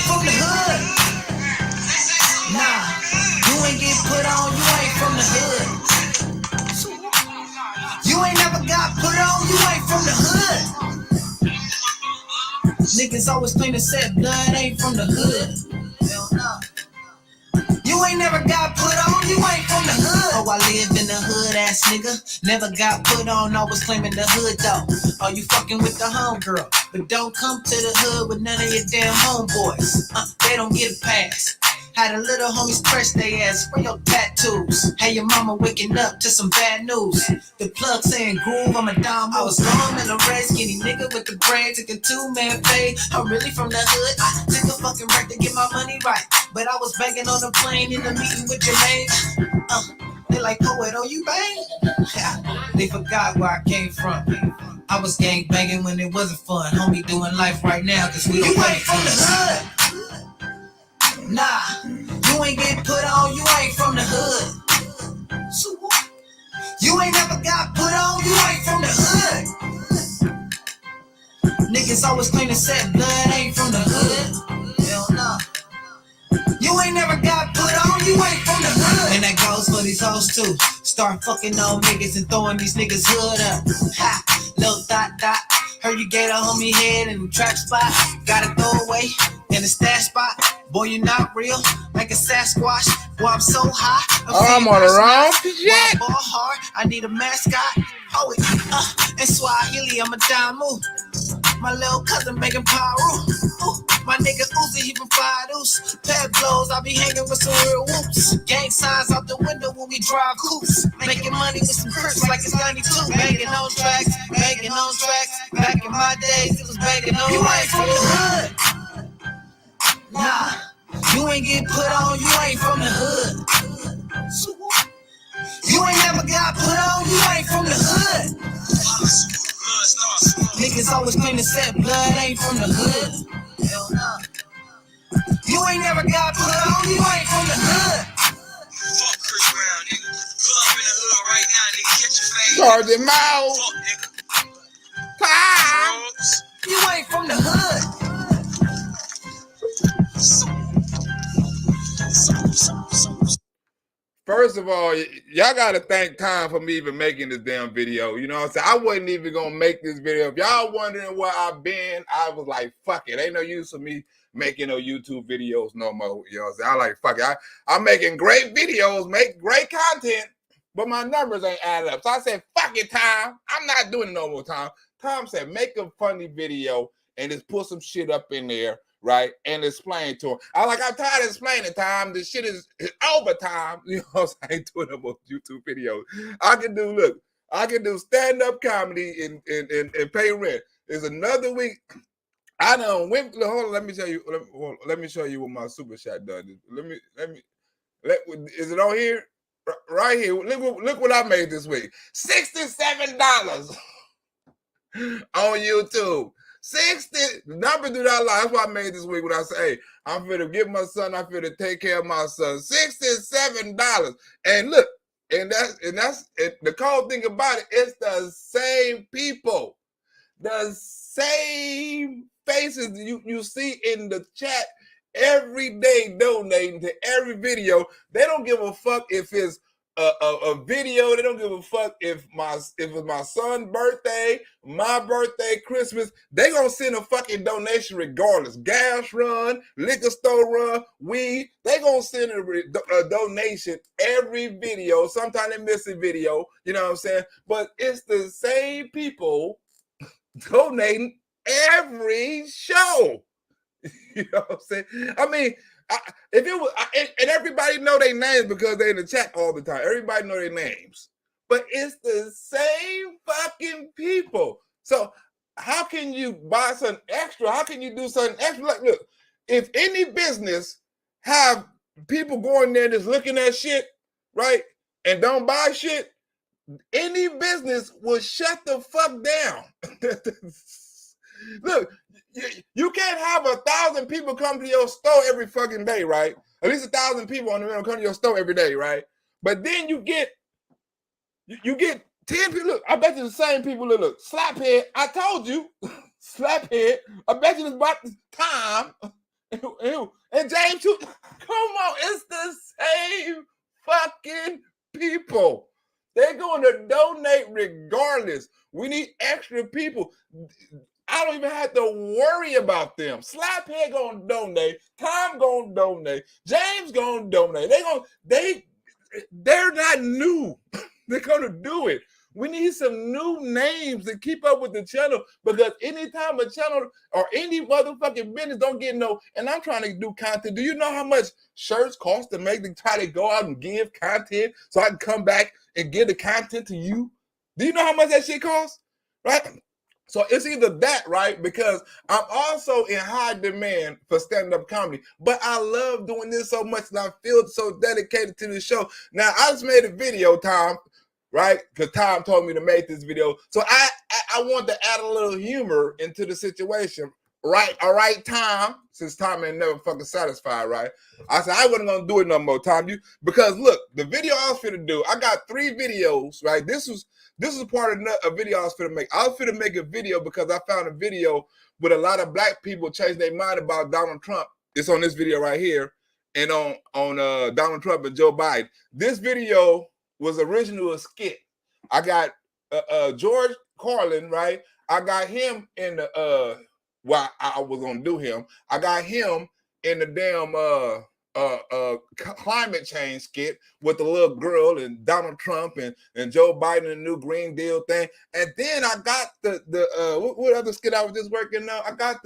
from the hood. Nah, you ain't get put on, you ain't from the hood. You ain't never got put on, you ain't from the hood. Niggas always claim to say blood ain't from the hood. Hell no. You ain't never got put on, you ain't from the hood. Oh, I live in the hood, ass nigga. Never got put on, always claiming the hood though. Oh, you fucking with the homegirl, but don't come to the hood with none of your damn homeboys. They don't get a pass. Had a little homie stretch they ass for your tattoos. Hey, your mama waking up to some bad news. The plug saying groove, I'm a dime. I was long in a red skinny nigga with the brain. Took a 2-man fade. I'm really from the hood. I took a fucking break to get my money right. But I was banging on the plane in the meeting with Jermaine. They like, poet, oh, you bang? They forgot where I came from. I was gang banging when it wasn't fun. Homie doing life right now, cause we don't play from the hood. Nah, you ain't get put on, you ain't from the hood. So what? You ain't never got put on, you ain't from the hood. Niggas always claim to say blood ain't from the hood. Hell no. You ain't never got put on, you ain't from the hood. And that goes for these hoes too. Start fucking on niggas and throwing these niggas hood up. Ha, little dot. Heard you gave a homie head in the trap spot. Gotta throw away in the stash spot. Boy, you not real, like a Sasquatch. Boy, I'm so high. I'm on the wrong shit. Ball hard, I need a mascot. Oh, in Swahili, I'm a Damu. My little cousin making pyro. My nigga Uzi, he from Five Deuce. Pad blows, I be hanging with some real whoops. Gang signs out the window when we drive coops. Making money with some crips like it's 92. Banging on tracks. Back in my days, it was banging on. You ain't from the hood. Nah, you ain't get put on, you ain't from the hood. You ain't never got put on, you ain't from the hood. Niggas always claim to say blood ain't from the hood. Hell no. You ain't never got put on, you ain't from the hood. Fuck Chris Brown, nigga. Pull up in the hood right now, nigga. Catch your fade. Charge him out. Fuck, nigga. You ain't from the hood. First of all, y'all gotta thank Tom for me even making this damn video. You know what I'm saying? I wasn't even gonna make this video. If y'all wondering where I've been, I was like, fuck it. Ain't no use for me making no YouTube videos no more. You know what I'm saying? I like, fuck it. I'm making great videos, make great content, but my numbers ain't added up. So I said, fuck it, Tom. I'm not doing it no more, Tom. Tom said, make a funny video and just put some shit up in there, right? And explain to him. I'm tired of explaining, Tom. This shit is over, Tom. You know what I'm saying? I ain't doing no more YouTube videos. I can do stand-up comedy and pay rent. There's another week. I done went. Hold on, let me show you what my super chat done. Is it on here? Right here. Look what I made this week. $67 on YouTube. 60 numbers do not lie. That's what I made this week when I say, hey, I'm finna give my son, I'm finna take care of my son. $67. And look, and that's the cold thing about it, it's the same people. The same faces you see in the chat every day donating to every video. They don't give a fuck if it's a video. They don't give a fuck if it's my son's birthday, my birthday, Christmas. They gonna send a fucking donation regardless. Gas run, liquor store run, weed. They gonna send a donation every video. Sometimes they miss a video. You know what I'm saying? But it's the same people donating every show. You know what I'm saying? I mean, if it was, and everybody know their names because they're in the chat all the time. Everybody know their names, but it's the same fucking people. So how can you buy something extra? How can you do something extra? Like, look, if any business have people going there just looking at shit, right, and don't buy shit, any business will shut the fuck down. Look, you can't have 1,000 people come to your store every fucking day, right? At least 1,000 people on the road come to your store every day, right? But then you get 10 people. Look, I bet you the same people that look. Slaphead, I told you. Slaphead, I bet you it's about the time. And James too. Come on, it's the same fucking people. They're going to donate regardless. We need extra people. I don't even have to worry about them. Slaphead gonna donate. Tom gonna donate. James gonna donate. They're not new. They're gonna do it. We need some new names to keep up with the channel, because anytime a channel or any motherfucking business don't get no, and I'm trying to do content. Do you know how much shirts cost to make, to try to go out and give content so I can come back and give the content to you? Do you know how much that shit costs? Right? So it's either that, right? Because I'm also in high demand for stand-up comedy, but I love doing this so much and I feel so dedicated to the show. Now, I just made a video, Tom, right? Because Tom told me to make this video. So I want to add a little humor into the situation. Right, all right, Tom. Since Tom ain't never fucking satisfied, right? I said I wasn't gonna do it no more, Tom. Because look, the video I was finna do, I got 3 videos, right? This is part of a video I was finna make. I was finna make a video because I found a video with a lot of black people changing their mind about Donald Trump. It's on this video right here, and on Donald Trump and Joe Biden. This video was originally a skit. I got George Carlin, right? I got him in the well, I was gonna do him. I got him in the damn climate change skit with the little girl and Donald Trump and Joe Biden and the new Green Deal thing. And then I got the what other skit I was just working on? I got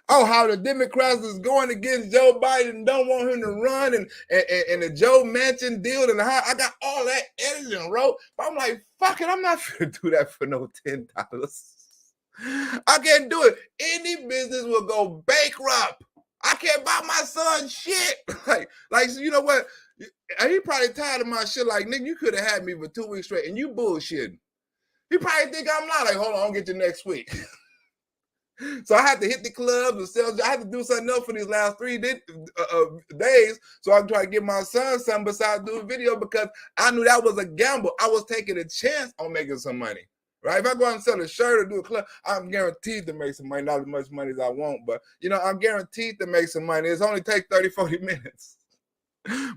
how the Democrats is going against Joe Biden, don't want him to run, and the Joe Manchin deal, and how I got all that editing wrote. But I'm like, fuck it, I'm not gonna do that for no $10. I can't do it. Any business will go bankrupt. I can't buy my son shit. like you know what? He probably tired of my shit. Like, nigga, you could have had me for 2 weeks straight, and you bullshitting. He probably think I'm not. Like, hold on, I'll get you next week. So I had to hit the clubs and sell. I had to do something else for these last 3 days, so I can try to give my son something besides do a video, because I knew that was a gamble. I was taking a chance on making some money. Right? If I go out and sell a shirt or do a club, I'm guaranteed to make some money. Not as much money as I want, but, you know, I'm guaranteed to make some money. It's only take 30, 40 minutes.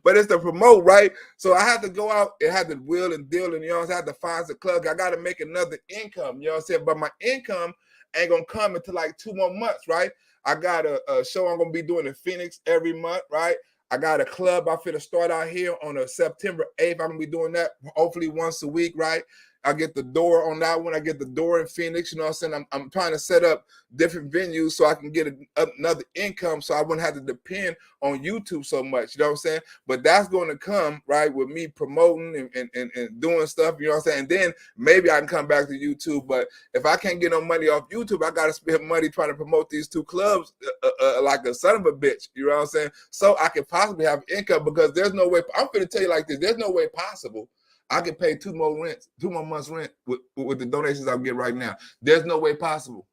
But it's to promote, right? So I had to go out and had to wheel and deal, and, you know, I had to find the club. I got to make another income, you know what I'm saying? But my income ain't going to come until like 2 more months, right? I got a show I'm going to be doing in Phoenix every month, right? I got a club I'm finna start out here on September 8th. I'm going to be doing that hopefully once a week, right? I get the door on that one. I get the door in Phoenix. You know what I'm saying? I'm trying to set up different venues so I can get another income, so I wouldn't have to depend on YouTube so much. You know what I'm saying? But that's going to come, right, with me promoting and doing stuff. You know what I'm saying? And then maybe I can come back to YouTube. But if I can't get no money off YouTube, I got to spend money trying to promote these 2 clubs like a son of a bitch. You know what I'm saying? So I can possibly have income, because there's no way. I'm going to tell you like this. There's no way possible I can pay 2 more months rent with the donations I'm getting right now. There's no way possible.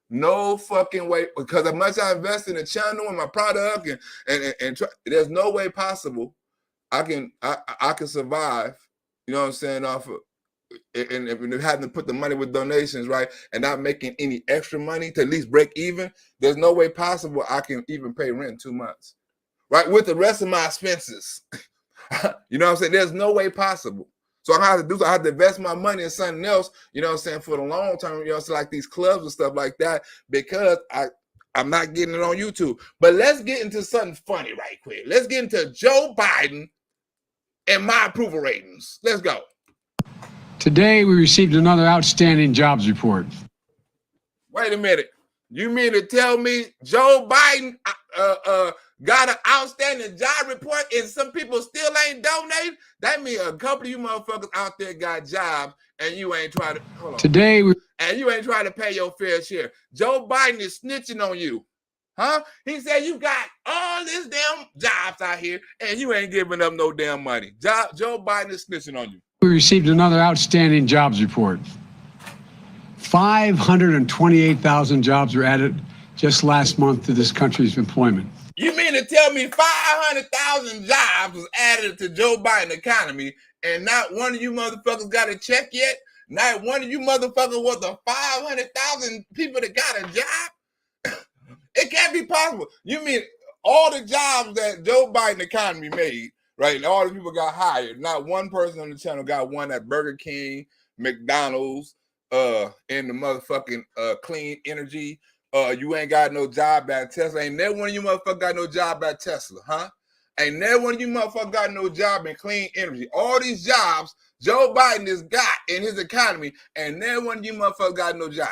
No fucking way. Because as much I invest in the channel and my product and there's no way possible I can survive, you know what I'm saying, off of and having to put the money with donations, right, and not making any extra money to at least break even. There's no way possible I can even pay rent in 2 months, right, with the rest of my expenses. You know what I'm saying? There's no way possible. So I have to invest my money in something else, you know what I'm saying, for the long term, you know, so like these clubs and stuff like that, because I'm not getting it on YouTube. But let's get into something funny right quick. Let's get into Joe Biden and my approval ratings. Let's go. Today, we received another outstanding jobs report. Wait a minute. You mean to tell me Joe Biden got an outstanding job report and some people still ain't donating? That means a couple of you motherfuckers out there got jobs and you ain't trying to and you ain't trying to pay your fair share. Joe Biden is snitching on you. Huh? He said you got all this damn jobs out here and you ain't giving up no damn money. Joe Biden is snitching on you. We received another outstanding jobs report. 528,000 jobs were added just last month to this country's employment. You mean to tell me 500,000 jobs was added to Joe Biden economy and not one of you motherfuckers got a check yet? Not one of you motherfuckers was the 500,000 people that got a job? It can't be possible. You mean all the jobs that Joe Biden economy made, right? And all the people got hired. Not one person on the channel got one at Burger King, McDonald's, in the motherfucking clean energy. You ain't got no job at Tesla. Ain't never one of you motherfuckers got no job at Tesla, huh? Ain't never one of you motherfuckers got no job in clean energy. All these jobs Joe Biden has got in his economy, and never one of you motherfuckers got no job.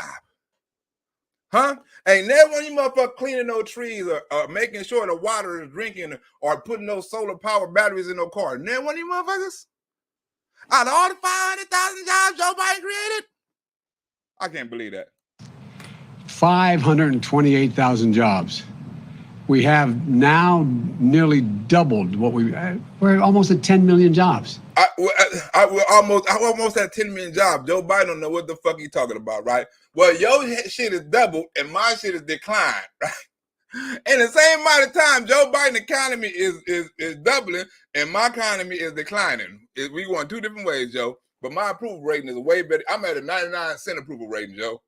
Huh? Ain't never one of you motherfuckers cleaning no trees or making sure the water is drinking or putting those solar power batteries in no car. Never one of you motherfuckers? Out of all the 500,000 jobs Joe Biden created? I can't believe that. 528,000 jobs. We have now nearly doubled what we're almost at 10 million jobs. I almost at 10 million jobs. Joe Biden don't know what the fuck he talking about, right? Well, your shit is doubled and my shit is declined, right? In the same amount of time, Joe Biden economy is doubling and my economy is declining. We going two different ways, Joe. But my approval rating is way better. I'm at a 99% approval rating, Joe.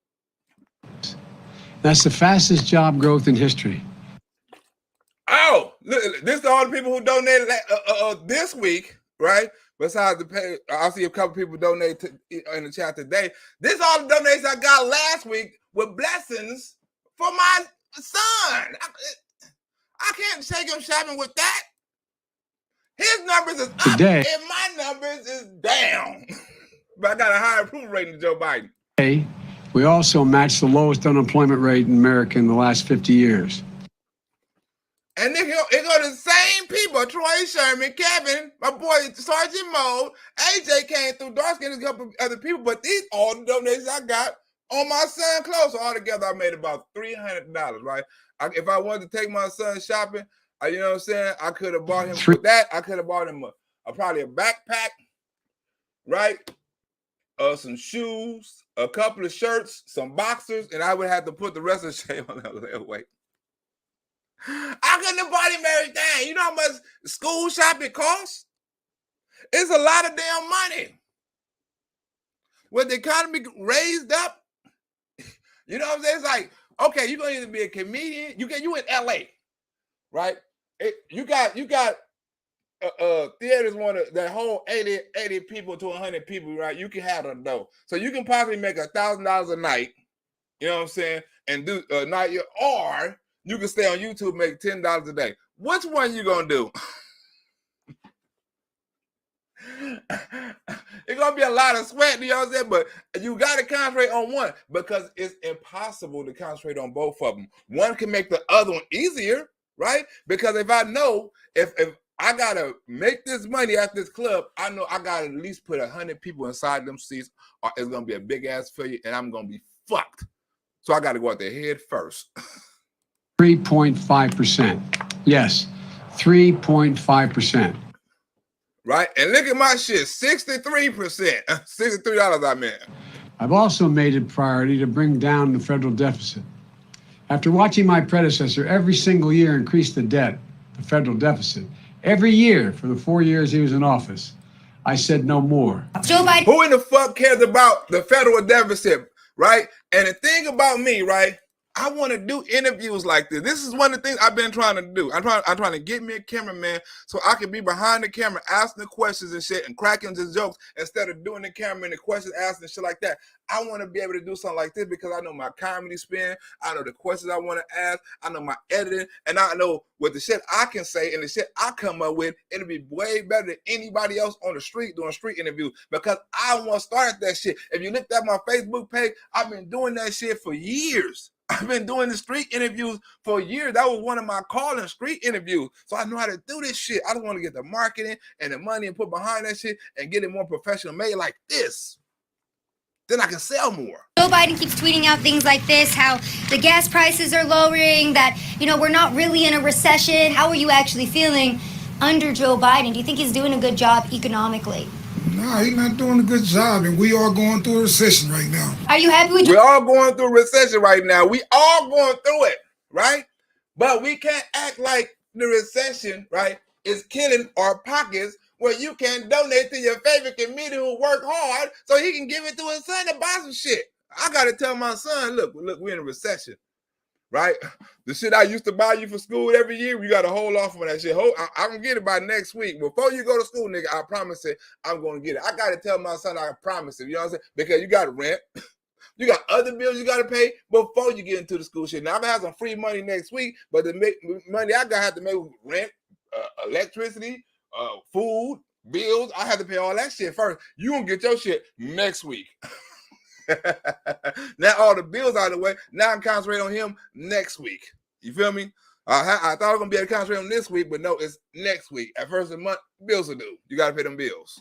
That's the fastest job growth in history. Oh, look, this is all the people who donated this week, right? Besides the pay, I see a couple people donate in the chat today. This is all the donations I got last week with blessings for my son. I can't take him shopping with that. His numbers is up Today, and my numbers is down. But I got a higher approval rating than Joe Biden. today, we also matched the lowest unemployment rate in America in the last 50 years. And it go to the same people, Troy Sherman, Kevin, my boy Sergeant Moe, AJ came through, Darkskin, and a couple other people, but these all the donations I got on my son clothes. So altogether, I made about $300, right? If I wanted to take my son shopping, you know what I'm saying? I could have bought him for that. I could have bought him probably a backpack, right? Some shoes, a couple of shirts, some boxers, and I would have to put the rest of the shit on that little weight. I couldn't have bought him everything. You know how much school shopping costs? It's a lot of damn money. When the economy raised up, you know what I'm saying? It's like, okay, you're gonna either be a comedian. You in LA, right? You got theaters want that whole 80 people to 100 people, right? You can have them though. So you can possibly make $1,000 a night, you know what I'm saying? And do a night, or you can stay on YouTube and make $10 a day. Which one you gonna do? It's gonna be a lot of sweat, you know what I'm saying? But you gotta concentrate on one because it's impossible to concentrate on both of them. One can make the other one easier, right? Because if I know if I gotta make this money at this club, I know I gotta at least put 100 people inside them seats, or it's gonna be a big ass failure, and I'm gonna be fucked. So I gotta go out there head first. 3.5%. Yes, 3.5%. Right? And look at my shit, 63%. $63 I meant. I've also made it a priority to bring down the federal deficit. After watching my predecessor every single year increase the debt, the federal deficit, every year for the 4 years he was in office, I said no more. Joe Biden. Who in the fuck cares about the federal deficit, right? And the thing about me, right? I want to do interviews like this. This is one of the things I've been trying to do. I'm trying to get me a cameraman so I can be behind the camera, asking the questions and shit and cracking the jokes instead of doing the camera and the questions, asking shit like that. I want to be able to do something like this because I know my comedy spin. I know the questions I want to ask. I know my editing, and I know what the shit I can say and the shit I come up with. It'll be way better than anybody else on the street doing street interviews because I want to start that shit. If you looked at my Facebook page, I've been doing that shit for years. I've been doing the street interviews for years. That was one of my calling, street interviews. So I know how to do this shit. I just want to get the marketing and the money and put behind that shit and get it more professional made like this. Then I can sell more. Joe Biden keeps tweeting out things like this, how the gas prices are lowering, that, we're not really in a recession. How are you actually feeling under Joe Biden? Do you think he's doing a good job economically? No, he's not doing a good job, and we are going through a recession right now. Are you happy with We're all going through a recession right now. We all going through it, right? But we can't act like the recession, right, is killing our pockets where you can donate to your favorite comedian who work hard so he can give it to his son to buy some shit. I got to tell my son, look, we're in a recession. right? The shit I used to buy you for school every year, you got to hold off on that shit. I can get it by next week. Before you go to school, nigga, I promise it, I'm going to get it. I got to tell my son I promise it. You know what I'm saying? Because you got rent. You got other bills you got to pay before you get into the school shit. Now, I'm going to have some free money next week, but the money I got to have to make with rent, electricity, food, bills, I have to pay all that shit first. You going to get your shit next week. Now all the bills out of the way. Now I'm concentrating on him next week. You feel me? I thought I was going to be able to concentrate on this week, but no, it's next week. At first of the month, bills are due. You got to pay them bills.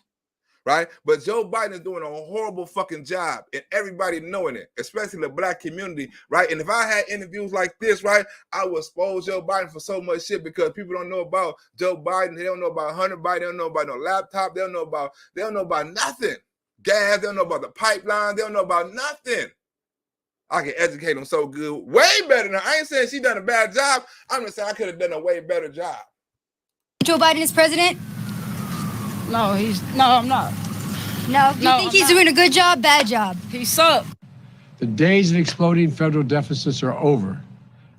Right? But Joe Biden is doing a horrible fucking job, and everybody knowing it, especially the black community, right? And if I had interviews like this, right, I would expose Joe Biden for so much shit because people don't know about Joe Biden. They don't know about Hunter Biden. They don't know about no laptop. They don't know about nothing. Gas. They don't know about the pipeline. They don't know about nothing. I can educate them so good, way better than I ain't saying she done a bad job. I'm just saying I could have done a way better job. Joe Biden is president? No, I'm not. No? You think he's doing a good job, bad job? He sucked. The days of exploding federal deficits are over,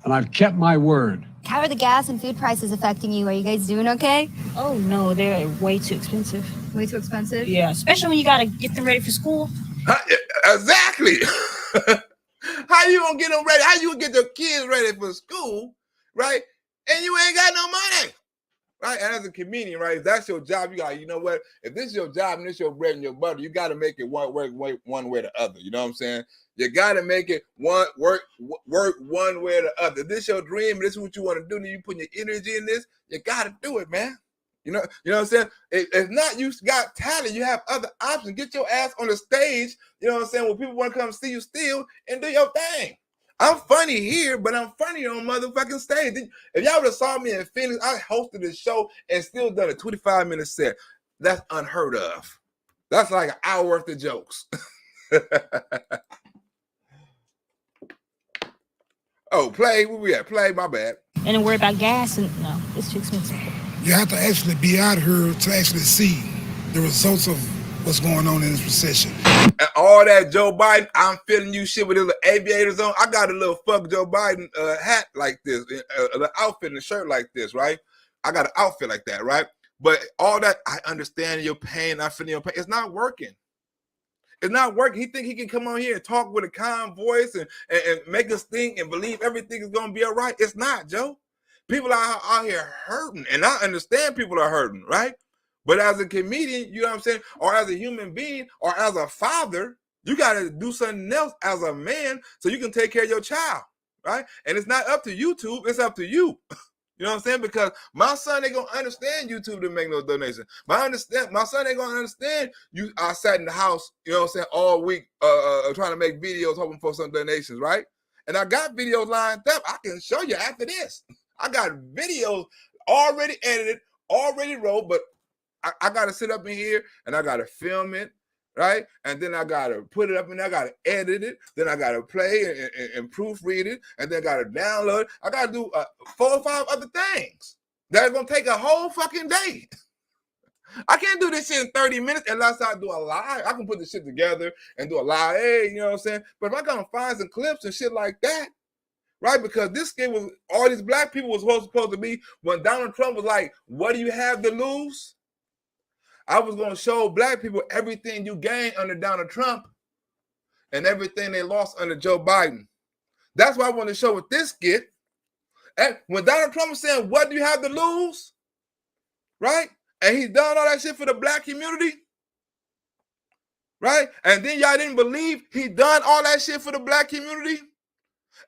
and I've kept my word. How are the gas and food prices affecting you? Are you guys doing okay? Oh, no, they're way too expensive. Way too expensive? Yeah, especially when you got to get them ready for school. Exactly. How you gonna get them ready? How you gonna get your kids ready for school, right? And you ain't got no money. Right, and as a comedian, right, if that's your job, you got, you know what? If this is your job and this is your bread and your butter, you got to make it one way or the other. You know what I'm saying? You got to make it work one way or the other. If this is your dream, this is what you want to do, and you put your energy in this, you got to do it, man. You know what I'm saying? If not, you got talent, you have other options. Get your ass on the stage, you know what I'm saying, when people want to come see you still and do your thing. I'm funny here, but I'm funny on motherfucking stage. If y'all would have saw me in Phoenix, I hosted this show and still done a 25-minute set. That's unheard of. That's like an hour worth of jokes. Oh, play. Where we at? Play, my bad. And then worry about gas, and no, it's too expensive. You have to actually be out here to actually see the results of what's going on in this recession. And all that Joe Biden, I'm feeling you shit with his little aviators on. I got a little fuck Joe Biden hat like this, an outfit and a shirt like this, right? I got an outfit like that, right? But all that, I understand your pain, I feel your pain. It's not working. It's not working. He think he can come on here and talk with a calm voice and make us think and believe everything is going to be all right. It's not, Joe. People are out here hurting, and I understand people are hurting, right? But as a comedian, you know what I'm saying, or as a human being, or as a father, you got to do something else as a man so you can take care of your child, right? And it's not up to YouTube, it's up to you. You know what I'm saying? Because my son ain't going to understand YouTube to make no donation. My son ain't going to understand you. I sat in the house, you know what I'm saying, all week trying to make videos hoping for some donations, right? And I got videos lined up. I can show you after this. I got videos already edited, already rolled, but I got to sit up in here and I got to film it, right? And then I got to put it up and I got to edit it. Then I got to play and proofread it. And then I got to download it. I got to do 4 or 5 other things that's going to take a whole fucking day. I can't do this shit in 30 minutes unless I do a live. I can put this shit together and do a live, hey, you know what I'm saying? But if I got to find some clips and shit like that, right? Because this kid was, all these black people was supposed to be when Donald Trump was like, what do you have to lose? I was going to show black people everything you gained under Donald Trump and everything they lost under Joe Biden. That's why I want to show with this skit. And when Donald Trump was saying, what do you have to lose? Right? And he's done all that shit for the black community. Right? And then y'all didn't believe he done all that shit for the black community.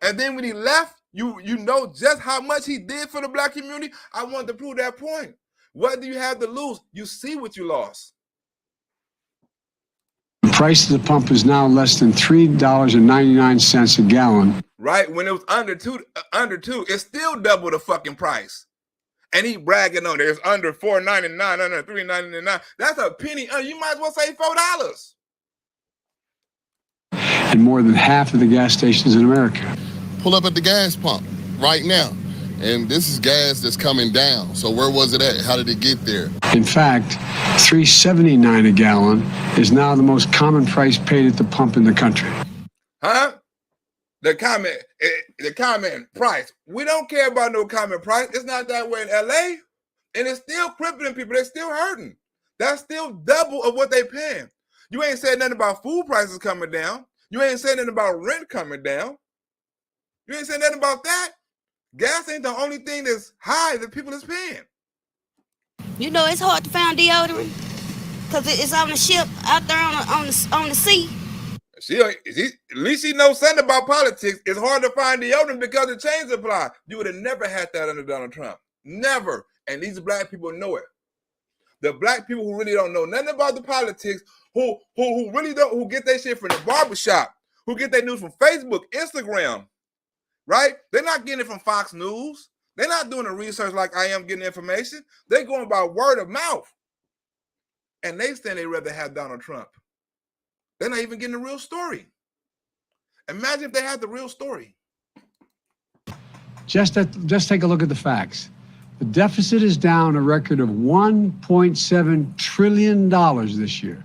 And then when he left, you know just how much he did for the black community. I wanted to prove that point. What do you have to lose? You see what you lost. The price of the pump is now less than $3.99 a gallon. Right? When it was under two, it's still double the fucking price. And he bragging on it. It's under $4.99, under $3.99. That's a penny. You might as well say $4. And more than half of the gas stations in America. Pull up at the gas pump right now. And this is gas that's coming down. So where was it at? How did it get there? In fact, $3.79 a gallon is now the most common price paid at the pump in the country. Huh? the comment price. We don't care about no comment price. It's not that way in LA. And it's still crippling people. They're still hurting. That's still double of what they paying. You ain't saying nothing about food prices coming down. You ain't saying nothing about rent coming down. You ain't saying nothing about that. Gas ain't the only thing that's high that people is paying. You know, it's hard to find deodorant because it's on the ship out there on the sea. At least she knows something about politics. It's hard to find deodorant because the chain supply. You would have never had that under Donald Trump. Never. And these black people know it. The black people who really don't know nothing about the politics, who really don't, who get their shit from the barbershop, who get their news from Facebook, Instagram, right? They're not getting it from Fox News. They're not doing the research like I am getting information. They're going by word of mouth. And they saying they'd rather have Donald Trump. They're not even getting the real story. Imagine if they had the real story. Just take a look at the facts. The deficit is down a record of $1.7 trillion this year.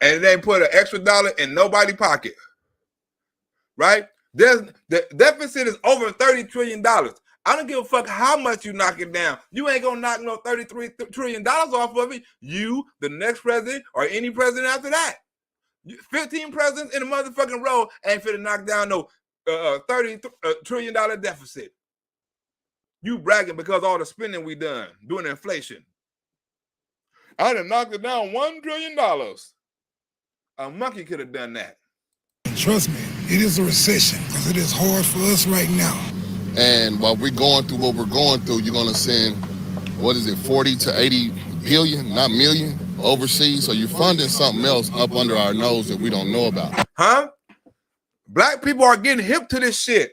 And they put an extra dollar in nobody's pocket, right? The deficit is over $30 trillion. I don't give a fuck how much you knock it down. You ain't gonna knock no $33 trillion off of it. You, the next president, or any president after that. 15 presidents in a motherfucking row ain't finna knock down no $30 trillion deficit. You bragging because all the spending we done doing inflation. I done knocked it down $1 trillion. A monkey could have done that. Trust me, it is a recession because it is hard for us right now. And while we're going through what we're going through, you're gonna send, 40 to 80 billion, not million, overseas. So you're funding something else up under our nose that we don't know about. Huh? Black people are getting hip to this shit.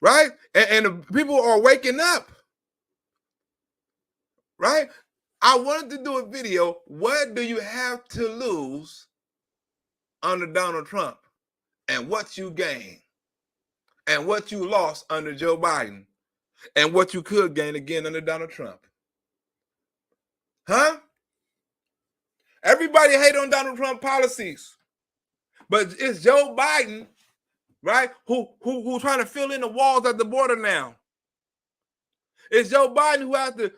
Right? And the people are waking up. Right? I wanted to do a video. What do you have to lose under Donald Trump? And what you gain? And what you lost under Joe Biden? And what you could gain again under Donald Trump? Huh? Everybody hate on Donald Trump policies. But it's Joe Biden, right? Who trying to fill in the walls at the border now? It's Joe Biden who has to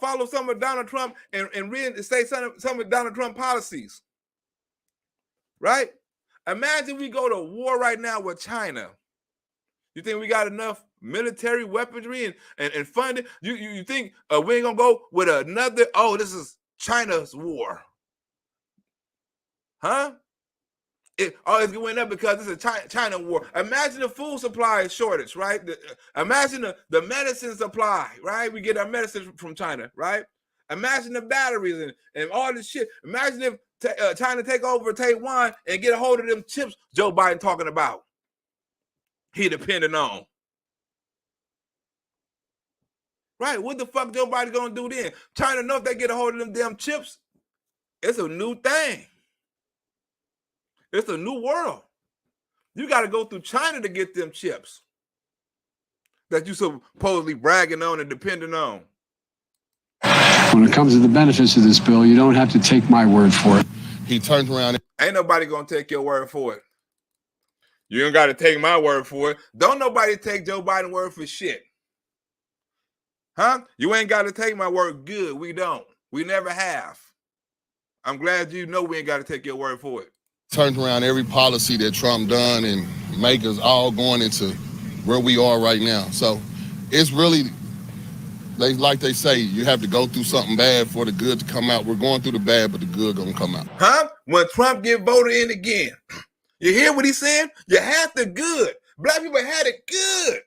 follow some of Donald Trump and say some of Donald Trump policies, right? Imagine we go to war right now with China. You think we got enough military weaponry and funding? You think we ain't gonna go with another? Oh, this is China's war, huh? It's going up because it's a China war. Imagine the food supply shortage, right? Imagine the medicine supply, right? We get our medicine from China, right? Imagine the batteries and all this shit. Imagine if China take over Taiwan and get a hold of them chips Joe Biden talking about. He depending on. Right? What the fuck Joe Biden gonna do then? China know if they get a hold of them damn chips, it's a new thing. It's a new world. You got to go through China to get them chips that you supposedly bragging on and depending on. When it comes to the benefits of this bill, you don't have to take my word for it. He turns around. Ain't nobody going to take your word for it. You ain't got to take my word for it. Don't nobody take Joe Biden's word for shit. Huh? You ain't got to take my word good. We don't. We never have. I'm glad you know we ain't got to take your word for it. Turns around every policy that Trump done and make us all going into where we are right now. So it's really, like they say, you have to go through something bad for the good to come out. We're going through the bad, but the good gonna come out. Huh? When Trump get voted in again, you hear what he's saying? You had the good. Black people had it good.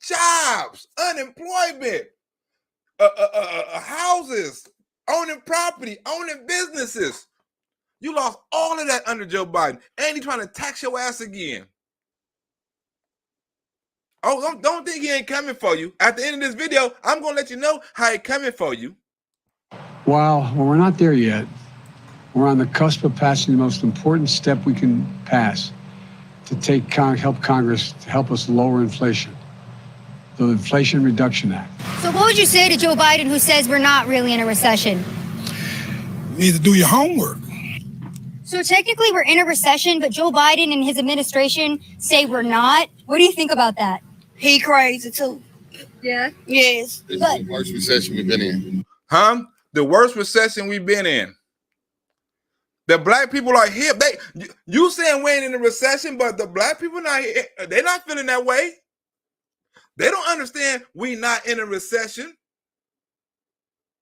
Jobs, unemployment, houses, owning property, owning businesses. You lost all of that under Joe Biden. And he's trying to tax your ass again. Oh, don't think he ain't coming for you. At the end of this video, I'm going to let you know how he coming for you. Well, we're not there yet. We're on the cusp of passing the most important step we can pass to help Congress to help us lower inflation. The Inflation Reduction Act. So what would you say to Joe Biden, who says we're not really in a recession? You need to do your homework. So technically we're in a recession, but Joe Biden and his administration say we're not. What do you think about that? He crazy too. Yeah. Yes. This is the worst recession we've been in. Huh? The worst recession we've been in. The black people are here. You saying we ain't in a recession, but the black people not here. They're not feeling that way. They don't understand we not in a recession.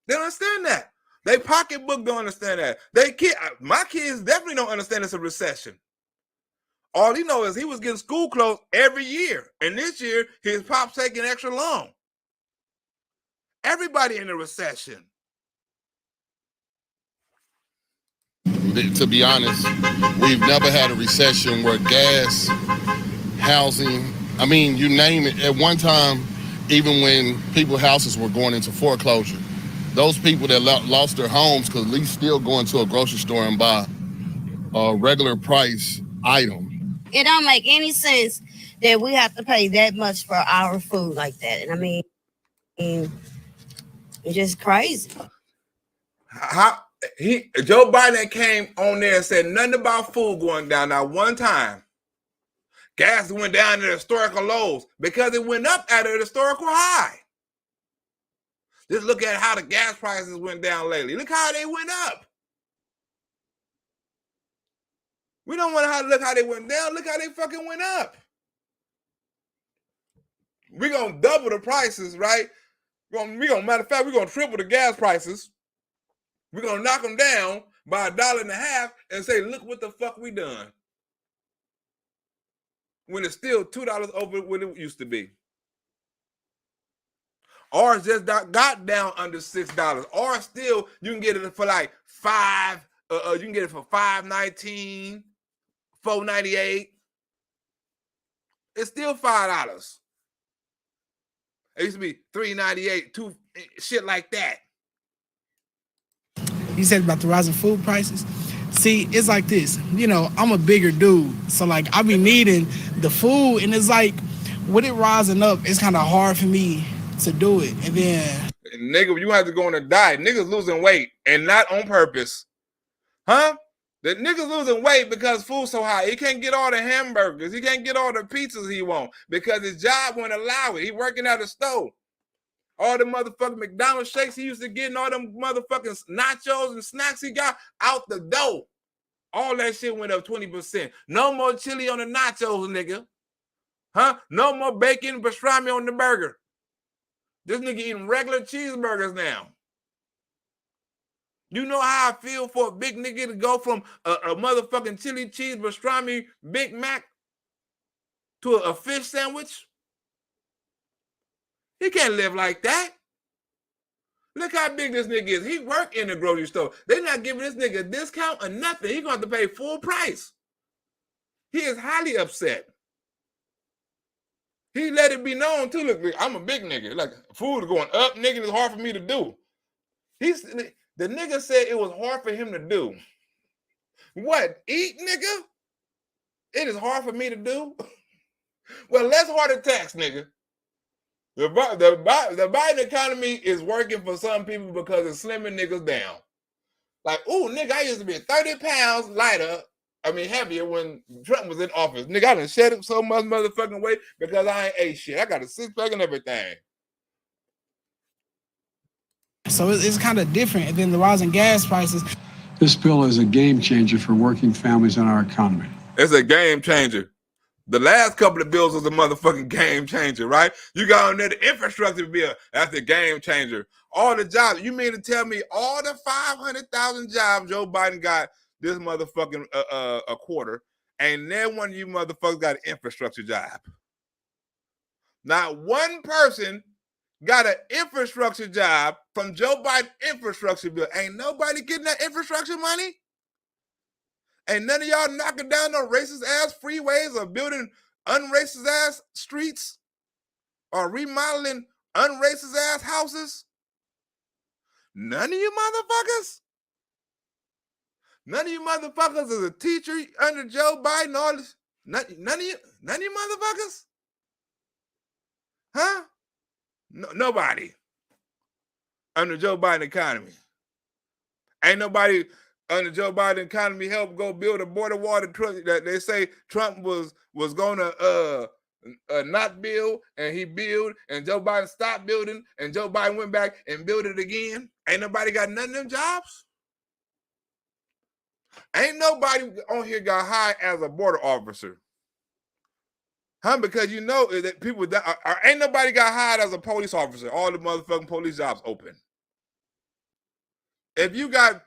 They don't understand that. They pocketbook don't understand that. My kids definitely don't understand it's a recession. All he knows is he was getting school clothes every year. And this year, his pop's taking extra long. Everybody in a recession. To be honest, we've never had a recession where gas, housing, I mean, you name it. At one time, even when people's houses were going into foreclosure, those people that lost their homes could at least still go into a grocery store and buy a regular price item. It don't make any sense that we have to pay that much for our food like that. And I mean, it's just crazy. Joe Biden came on there and said nothing about food going down. Now, one time, gas went down to historical lows because it went up at a historical high. Just look at how the gas prices went down lately. Look how they went up. We don't want to look how they went down. Look how they fucking went up. We're going to double the prices, right? Matter of fact, we're going to triple the gas prices. We're going to knock them down by $1.50 and say, look what the fuck we done. When it's still $2 over what it used to be. Ours just got down under $6. Or still, you can get it for like you can get it for $5.19, $4.98. It's still $5. It used to be $3.98, shit like that. You said about the rising food prices. See, it's like this. You know, I'm a bigger dude, so like I be needing the food, and it's like with it rising up, it's kind of hard for me to do it. And then, nigga, you have to go on a diet. Niggas losing weight and not on purpose, huh? The niggas losing weight because food's so high. He can't get all the hamburgers. He can't get all the pizzas he want because his job won't allow it. He working at a store. All the motherfucking McDonald's shakes he used to get and all them motherfucking nachos and snacks he got out the door. All that shit went up 20%. No more chili on the nachos, nigga. Huh? No more bacon pastrami on the burger. This nigga eating regular cheeseburgers now. You know how I feel for a big nigga to go from a motherfucking chili cheese pastrami Big Mac to a fish sandwich? He can't live like that. Look how big this nigga is. He work in the grocery store. They're not giving this nigga a discount or nothing. He's going to have to pay full price. He is highly upset. He let it be known too. Look, I'm a big nigga. Like, food is going up, nigga. It's hard for me to do. The nigga said it was hard for him to do. What? Eat, nigga? It is hard for me to do? Well, let's heart attacks, nigga. The Biden economy is working for some people because it's slimming niggas down. Like, ooh, nigga, I used to be 30 pounds heavier when Trump was in office. Nigga, I done shed it so much motherfucking weight because I ain't ate shit. I got a 6-pack and everything. so it's kind of different. And then the rising gas prices. This bill is a game changer for working families and our economy. It's a game changer. The last couple of bills was a motherfucking game changer, right? You got on there the infrastructure bill. That's the game changer. All the jobs. You mean to tell me all the 500,000 jobs Joe Biden got this motherfucking a quarter, and then one of you motherfuckers got an infrastructure job? Not one person got an infrastructure job from Joe Biden infrastructure bill. Ain't nobody getting that infrastructure money? Ain't none of y'all knocking down no racist ass freeways or building unracist ass streets or remodeling unracist ass houses? None of you motherfuckers? None of you motherfuckers is a teacher under Joe Biden. All this, none of you motherfuckers? Huh? No, nobody under Joe Biden economy. Ain't nobody under Joe Biden economy helped go build a border wall that they say Trump was going to not build, and he built, and Joe Biden stopped building, and Joe Biden went back and built it again. Ain't nobody got none of them jobs. Ain't nobody on here got hired as a border officer. Huh? Because you know that people ain't nobody got hired as a police officer. All the motherfucking police jobs open. If you got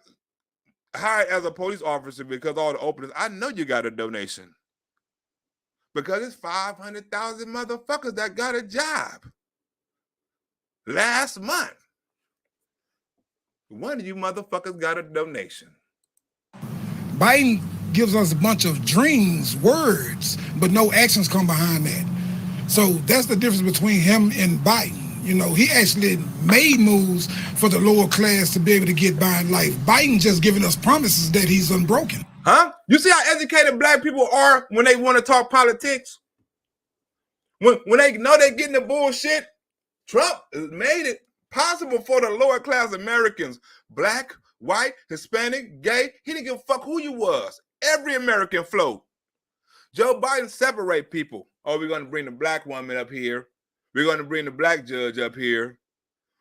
hired as a police officer because all the openings, I know you got a donation. Because it's 500,000 motherfuckers that got a job last month. One of you motherfuckers got a donation. Biden gives us a bunch of dreams, words, but no actions come behind that. So that's the difference between him and Biden. You know, he actually made moves for the lower class to be able to get by in life. Biden just giving us promises that he's unbroken. Huh? You see how educated black people are when they want to talk politics? When they know they're getting the bullshit, Trump made it possible for the lower class Americans, black, white, Hispanic, gay. He didn't give a fuck who you was. Every American float. Joe Biden separate people. Oh, we're going to bring the black woman up here. We're going to bring the black judge up here.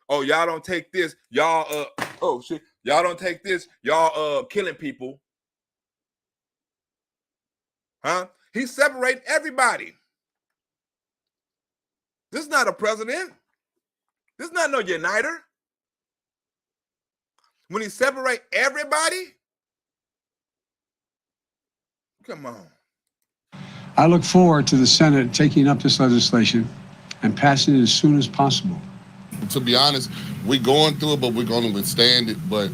Oh, y'all don't take this. Y'all, oh shit. Y'all don't take this. Y'all, killing people. Huh? He separate everybody. This is not a president. This is not no uniter. When he separate everybody, come on. I look forward to the Senate taking up this legislation and passing it as soon as possible. To be honest, we're going through it, but we're going to withstand it. But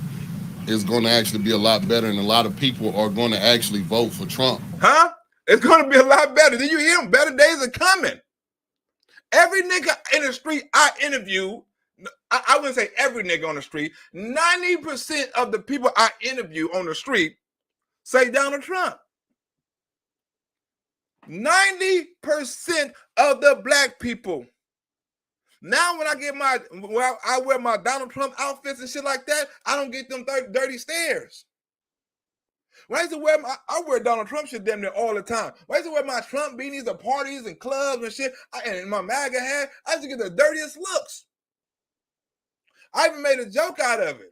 it's going to actually be a lot better, and a lot of people are going to actually vote for Trump. Huh? It's going to be a lot better. Did you hear him? Better days are coming. Every nigga in the street I interview, I wouldn't say every nigga on the street, 90% of the people I interview on the street say Donald Trump. 90% of the black people. Now when I wear my Donald Trump outfits and shit like that, I don't get them dirty stares. When I used to I wear Donald Trump shit damn near all the time. When I used to wear my Trump beanies at parties and clubs and shit, and my MAGA hat, I used to get the dirtiest looks. I even made a joke out of it.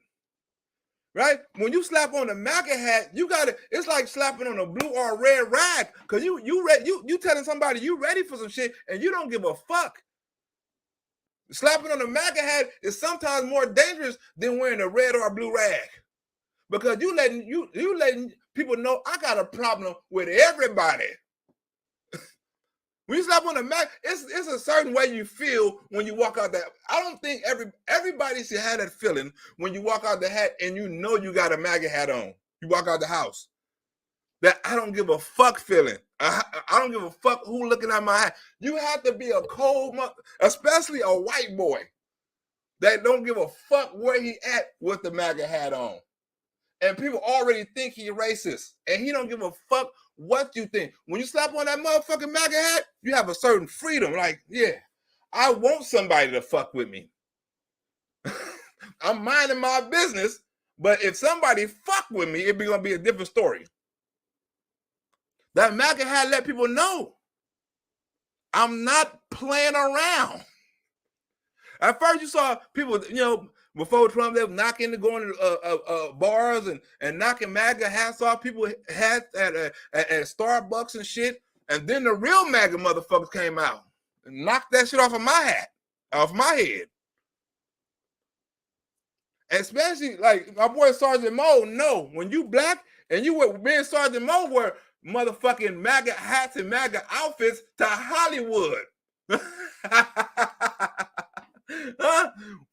Right? When you slap on a MAGA hat, it's like slapping on a blue or red rag. Cause you telling somebody you ready for some shit and you don't give a fuck. Slapping on a MAGA hat is sometimes more dangerous than wearing a red or a blue rag. Because you letting people know I got a problem with everybody. When you slap on the MAGA, it's a certain way you feel when you walk out that. I don't think everybody should have that feeling when you walk out the hat and you know you got a MAGA hat on. You walk out the house. That I don't give a fuck feeling. I don't give a fuck who looking at my hat. You have to be a cold, especially a white boy that don't give a fuck where he at with the MAGA hat on. And people already think he racist. And he don't give a fuck what you think. When you slap on that motherfucking MAGA hat, you have a certain freedom. Like, yeah, I want somebody to fuck with me. I'm minding my business, but if somebody fuck with me, it's gonna be a different story. That MAGA hat let people know I'm not playing around. At first, you saw people, before Trump, they were going to bars and knocking MAGA hats off people hats at Starbucks and shit. And then the real MAGA motherfuckers came out and knocked that shit off of my hat, off my head. Especially like my boy Sergeant Mo. No, when you black and you were being Sergeant Mo, wear motherfucking MAGA hats and MAGA outfits to Hollywood.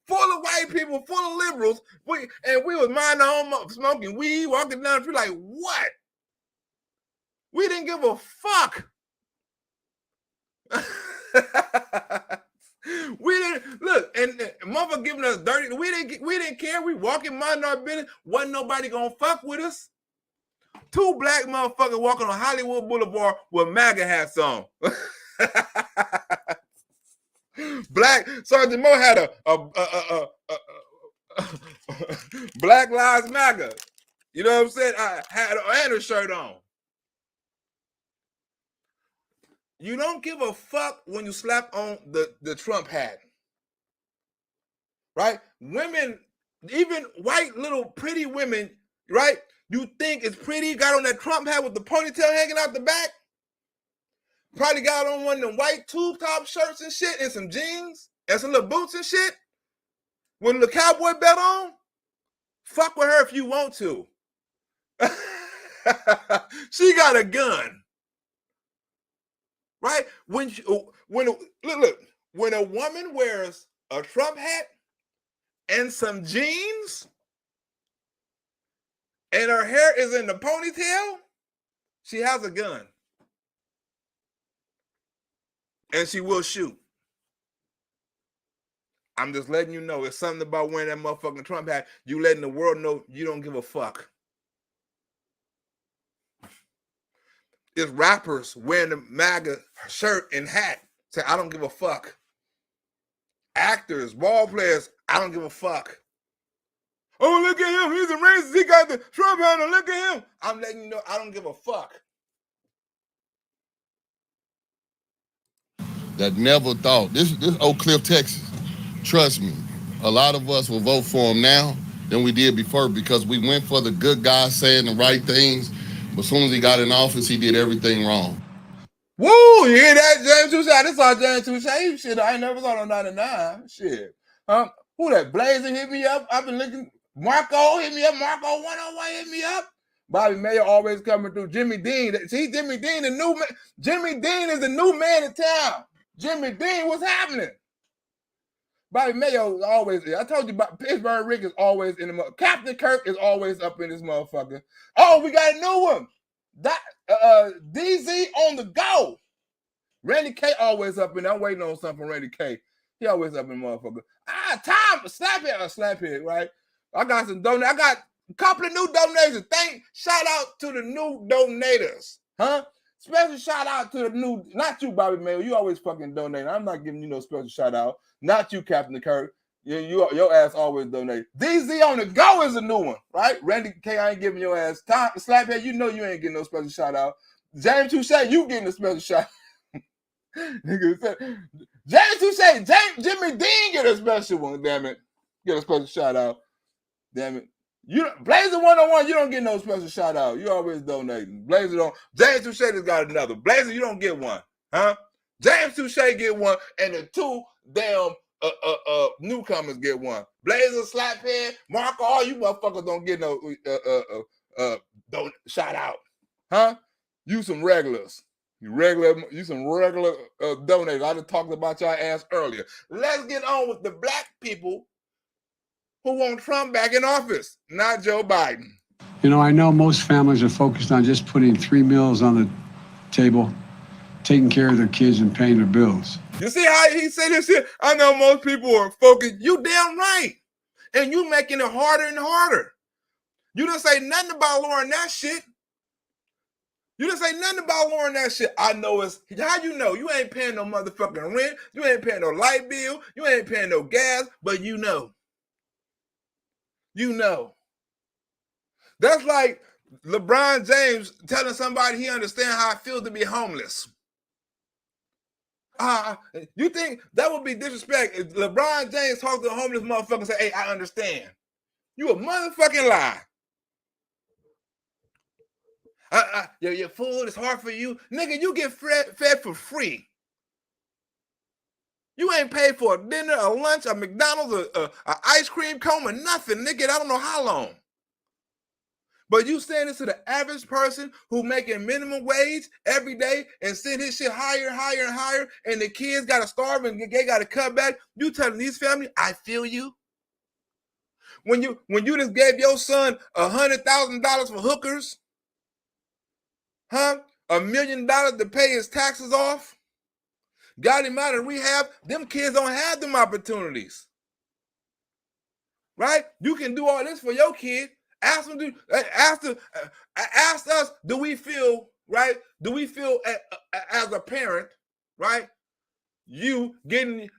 Full of white people, full of liberals. We was minding our own, smoking weed, walking down the street like, what? We didn't give a fuck. We didn't look, and motherfucker giving us dirty. We didn't care. We walking, minding our business. Wasn't nobody gonna fuck with us. Two black motherfuckers walking on Hollywood Boulevard with MAGA hats on. Black Sergeant Mo had a Black Lives Matter. You know what I'm saying? I had a shirt on. You don't give a fuck when you slap on the Trump hat. Right? Women, even white little pretty women, right? You think it's pretty, got on that Trump hat with the ponytail hanging out the back? Probably got on one of them white tube top shirts and shit and some jeans and some little boots and shit with a little cowboy belt on. Fuck with her if you want to. She got a gun. Right? When a woman wears a Trump hat and some jeans and her hair is in the ponytail, she has a gun. And she will shoot. I'm just letting you know. It's something about wearing that motherfucking Trump hat. You letting the world know you don't give a fuck. It's rappers wearing the MAGA shirt and hat. Say, I don't give a fuck. Actors, ball players, I don't give a fuck. Oh, look at him. He's a racist. He got the Trump hat on. Look at him. I'm letting you know I don't give a fuck. That never thought. This Oak Cliff, Texas. Trust me, a lot of us will vote for him now than we did before because we went for the good guy saying the right things. But as soon as he got in office, he did everything wrong. Woo! You hear that, James Touche? I just saw James Touche. Shit, I ain't never saw no 99. Shit. Who that? Blazer hit me up. I've been looking. Marco hit me up. Marco 101 hit me up. Bobby Mayer always coming through. Jimmy Dean. See, Jimmy Dean, the new man. Jimmy Dean is the new man in town. Jimmy Dean, what's happening? Bobby Mayo is always, I told you about Pittsburgh Rick is always in the Captain Kirk is always up in this motherfucker. Oh, we got a new one. DZ on the go. Randy K always up in there. I'm waiting on something from Randy K. He always up in the motherfucker. Tom, Slaphead, right? I got some donate. I got a couple of new donations. Shout out to the new donators. Huh? Special shout out to the new, not you, Bobby Mayo. You always fucking donate. I'm not giving you no special shout out. Not you, Captain Kirk. Your ass always donate. DZ on the go is a new one, right? Randy K, I ain't giving your ass time. Slaphead, you know you ain't getting no special shout out. James Touche, you getting a special shout out. Nigga said, James Touche, Jimmy Dean get a special one, damn it. Get a special shout out. Damn it. Blazer 101, you don't get no special shout out. You always donating. Blazer don't. James Touche has got another. Blazer, you don't get one. Huh? James Touche get one, and the two damn newcomers get one. Blazer, Slaphead, Marco, all you motherfuckers don't get no don't shout out. Huh? You some regulars. You some regular donators. I just talked about y'all ass earlier. Let's get on with the black people who want Trump back in office, not Joe Biden. You know, I know most families are focused on just putting 3 meals on the table, taking care of their kids and paying their bills. You see how he said this shit? I know most people are focused. You damn right. And you making it harder and harder. You didn't say nothing about lowering that shit. You didn't say nothing about lowering that shit. I know it's, how you know? You ain't paying no motherfucking rent. You ain't paying no light bill. You ain't paying no gas, but you know. You know. That's like LeBron James telling somebody he understands how it feels to be homeless. You think that would be disrespect if LeBron James talked to a homeless motherfucker and say, hey, I understand. You a motherfucking lie. Your food is hard for you. Nigga, you get fed for free. You ain't paid for a dinner, a lunch, a McDonald's, a ice cream cone, or nothing, nigga. I don't know how long. But you saying this to the average person who making minimum wage every day and send his shit higher, higher, and higher, and the kids got to starve and they got to cut back. You telling these families, I feel you. When you just gave your son $100,000 for hookers, huh? $1 million to pay his taxes off, got him out of rehab. Them kids don't have them opportunities, right? You can do all this for your kid. Ask us, do we feel, right? Do we feel as a parent, right? You getting,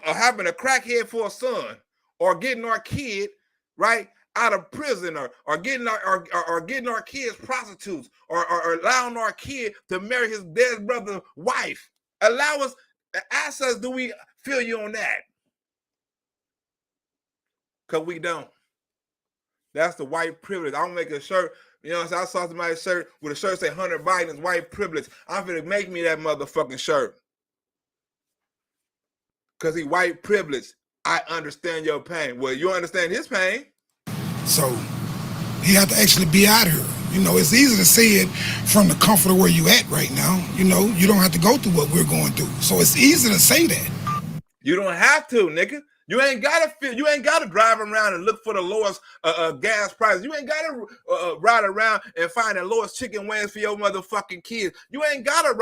having a crackhead for a son or getting our kid, right? out of prison, or getting our kids prostitutes, or allowing our kid to marry his dead brother's wife. Ask us, do we feel you on that? Because we don't. That's the white privilege. I'm make a shirt, you know what I'm saying? I saw somebody's shirt with a shirt say Hunter Biden's white privilege. I'm finna make me that motherfucking shirt. Because he white privilege. I understand your pain. Well, you understand his pain. So he had to actually be out here. You know, it's easy to say it from the comfort of where you at right now. You know, you don't have to go through what we're going through. So it's easy to say that. You don't have to, nigga. You ain't gotta drive around and look for the lowest gas price. You ain't gotta ride around and find the lowest chicken wings for your motherfucking kids. You ain't gotta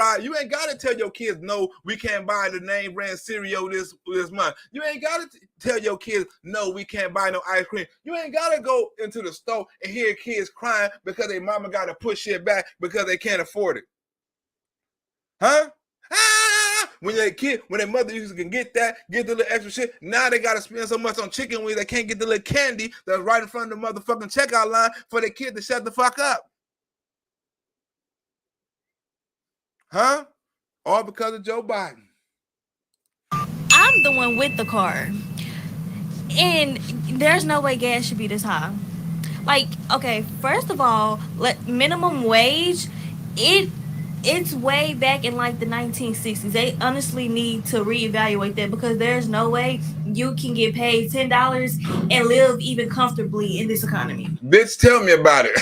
tell your kids, no, we can't buy the name brand cereal this month. You ain't gotta tell your kids, no, we can't buy no ice cream. You ain't gotta go into the store and hear kids crying because their mama gotta push shit back because they can't afford it. Huh? When their mother used to get the little extra shit, now they gotta spend so much on chicken wings they can't get the little candy that's right in front of the motherfucking checkout line for their kid to shut the fuck up. Huh? All because of Joe Biden. I'm the one with the car, and there's no way gas should be this high. Like, okay, first of all, minimum wage, it's way back in like the 1960s. They honestly need to reevaluate that, because there's no way you can get paid $10 and live even comfortably in this economy. Bitch, tell me about it.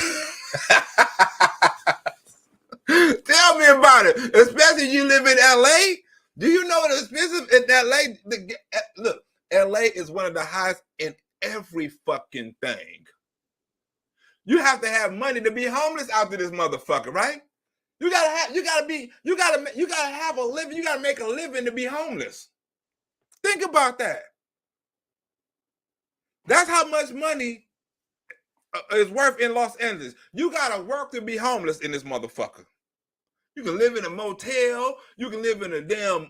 Tell me about it. Especially if you live in LA. Do you know what expensive in LA? Look, LA is one of the highest in every fucking thing. You have to have money to be homeless out to this motherfucker, right? You gotta have a living. You gotta make a living to be homeless. Think about that. That's how much money is worth in Los Angeles. You gotta work to be homeless in this motherfucker. You can live in a motel. You can live in a damn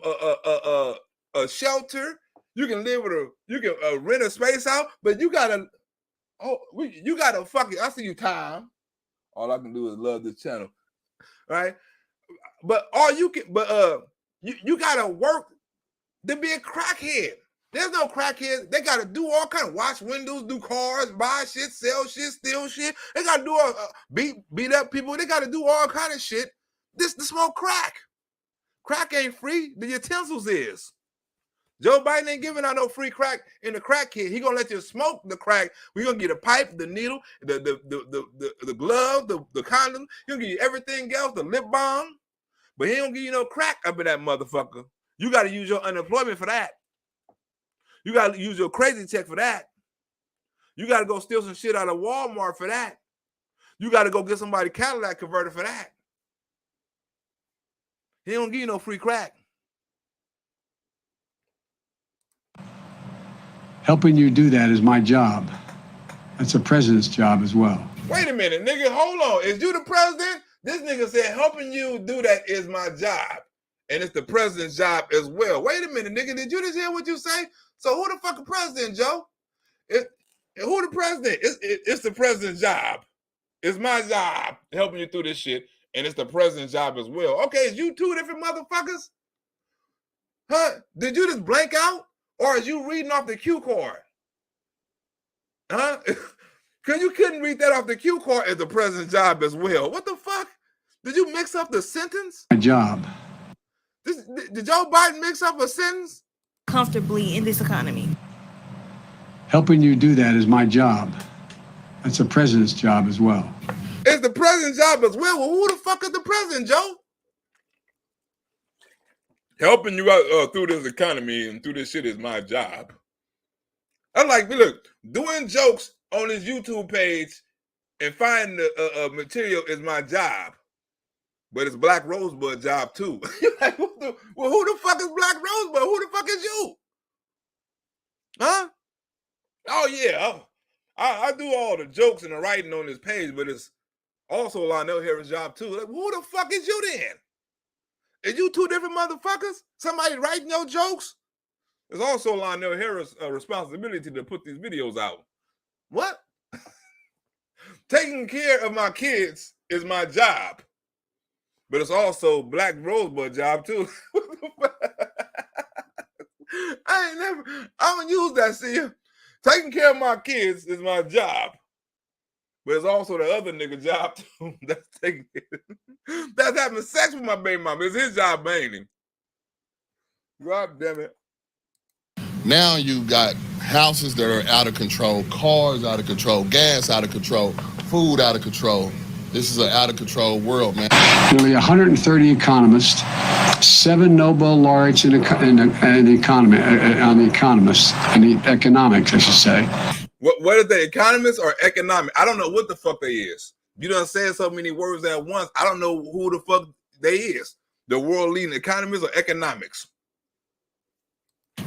a shelter. You can rent a space out. But you gotta fucking. I see you, Tom. All I can do is love this channel. Right, but you gotta work to be a crackhead. There's no crackheads. They gotta do all kind of wash windows, do cars, buy shit, sell shit, steal shit. They gotta do beat up people. They gotta do all kind of shit. To smoke crack. Crack ain't free. The utensils is. Joe Biden ain't giving out no free crack in the crack kit. He gonna let you smoke the crack. We're gonna get a pipe, the needle, the glove, the condom. He's gonna give you everything else, the lip balm. But he don't give you no crack up in that motherfucker. You gotta use your unemployment for that. You gotta use your crazy check for that. You gotta go steal some shit out of Walmart for that. You gotta go get somebody Cadillac converter for that. He don't give you no free crack. Helping you do that is my job. That's the president's job as well. Wait a minute, nigga, hold on. Is you the president? This nigga said helping you do that is my job. And it's the president's job as well. Wait a minute, nigga. Did you just hear what you say? So who the fuck is president, Joe? Who the president? It's the president's job. It's my job helping you through this shit. And it's the president's job as well. Okay, is you two different motherfuckers? Huh? Did you just blank out? Or is you reading off the cue card? Huh? Because you couldn't read that off the cue card as the president's job as well. What the fuck? Did you mix up the sentence? My job. Did Joe Biden mix up a sentence? Comfortably in this economy. Helping you do that is my job. That's the president's job as well. It's the president's job as well. Well, who the fuck is the president, Joe? Helping you out through this economy and through this shit is my job. I'm like, look, doing jokes on his YouTube page and finding the material is my job. But it's Black Rosebud job too. You're like, who the fuck is Black Rosebud? Who the fuck is you? Huh? Oh yeah, I do all the jokes and the writing on this page, but it's also Lionel Harris' job too. Like, who the fuck is you then? Is you two different motherfuckers? Somebody writing your jokes? It's also Lionel Harris' responsibility to put these videos out. What? Taking care of my kids is my job, but it's also Black Rosebud job too. I'm gonna use that. See, taking care of my kids is my job, but it's also the other nigga job too. That's taking care. That's having sex with my baby mama. It's his job mainly. God damn it. Now you got houses that are out of control, cars out of control, gas out of control, food out of control. This is an out of control world, man. Nearly 130 economists, 7 Nobel laureates in the economy, on the economists, and the economics, I should say. What are they, economists or economic? I don't know what the fuck they is. You done said so many words at once. I don't know who the fuck they is. The world leading economists or economics.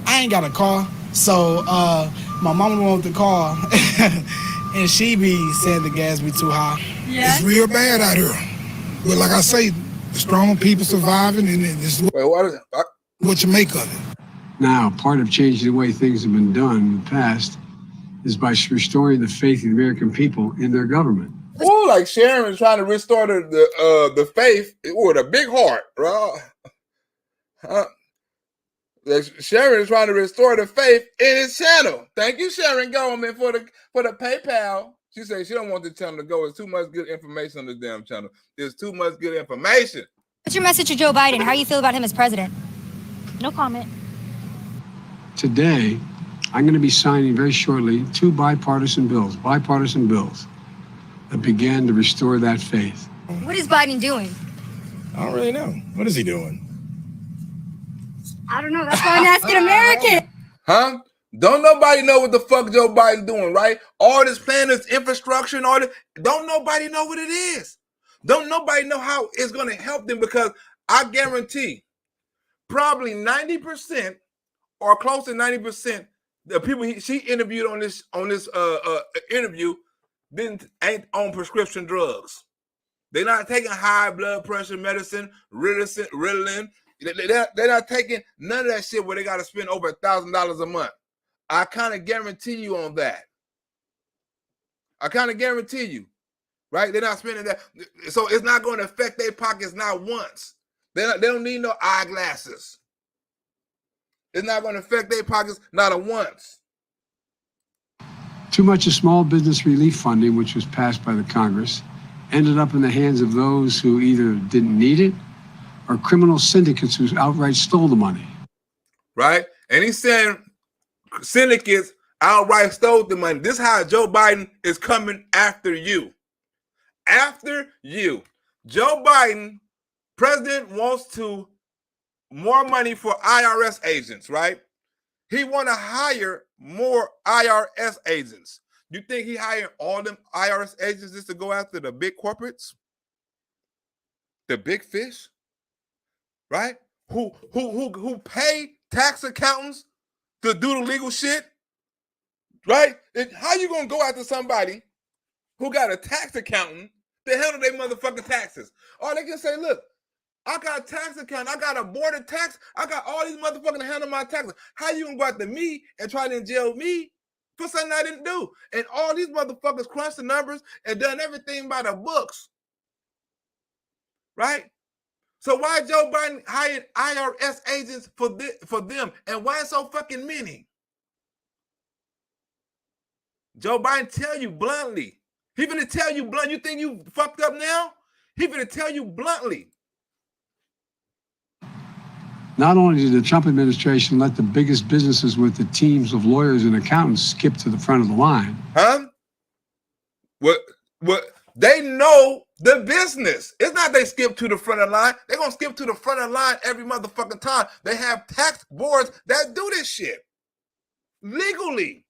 I ain't got a car, so my mama wants the car, and she be saying the gas be too high. Yeah. It's real bad out here. But like I say, the strong people surviving, and this is what you make of it. Now, part of changing the way things have been done in the past is by restoring the faith of the American people in their government. Oh, like Sharon trying to restore the faith with a big heart, right? Sharon is trying to restore the faith in his channel. Thank you, Sharon Goldman, for the PayPal. She said she don't want the channel to go. There's too much good information on the damn channel. There's too much good information. What's your message to Joe Biden? How do you feel about him as president? No comment. Today, I'm going to be signing very shortly 2 bipartisan bills that began to restore that faith. What is Biden doing? I don't really know. What is he doing? I don't know. That's why I'm asking American. Huh? Don't nobody know what the fuck Joe Biden doing, right? All this plan, this infrastructure and all this. Don't nobody know what it is. Don't nobody know how it's going to help them, because I guarantee probably 90% or close to 90% the people she interviewed on this interview ain't on prescription drugs. They're not taking high blood pressure medicine, Ritalin. They're not taking none of that shit where they got to spend over $1,000 a month. I kind of guarantee you on that. I kind of guarantee you, right? They're not spending that. So it's not going to affect their pockets not once. They don't need no eyeglasses. It's not going to affect their pockets not a once. Too much of small business relief funding, which was passed by the Congress, ended up in the hands of those who either didn't need it or criminal syndicates who outright stole the money. Right? And he's saying syndicates outright stole the money. This is how Joe Biden is coming after you. After you. Joe Biden, president, wants to more money for IRS agents, right? He want to hire more IRS agents. You think he hired all them IRS agents just to go after the big corporates? The big fish? Right? Who pay tax accountants to do the legal shit? Right? How you gonna go after somebody who got a tax accountant to handle their motherfucking taxes? Or they can say, look, I got a tax accountant, I got a board of tax, I got all these motherfuckers to handle my taxes. How you gonna go after me and try to jail me for something I didn't do? And all these motherfuckers crunched the numbers and done everything by the books. Right? So why Joe Biden hired IRS agents for them? And why so fucking many? Joe Biden tell you bluntly. He gonna tell you bluntly. You think you fucked up now? He gonna tell you bluntly. Not only did the Trump administration let the biggest businesses with the teams of lawyers and accountants skip to the front of the line. Huh? What? They know the business. It's not they skip to the front of the line. They're going to skip to the front of the line every motherfucking time. They have tax boards that do this shit legally.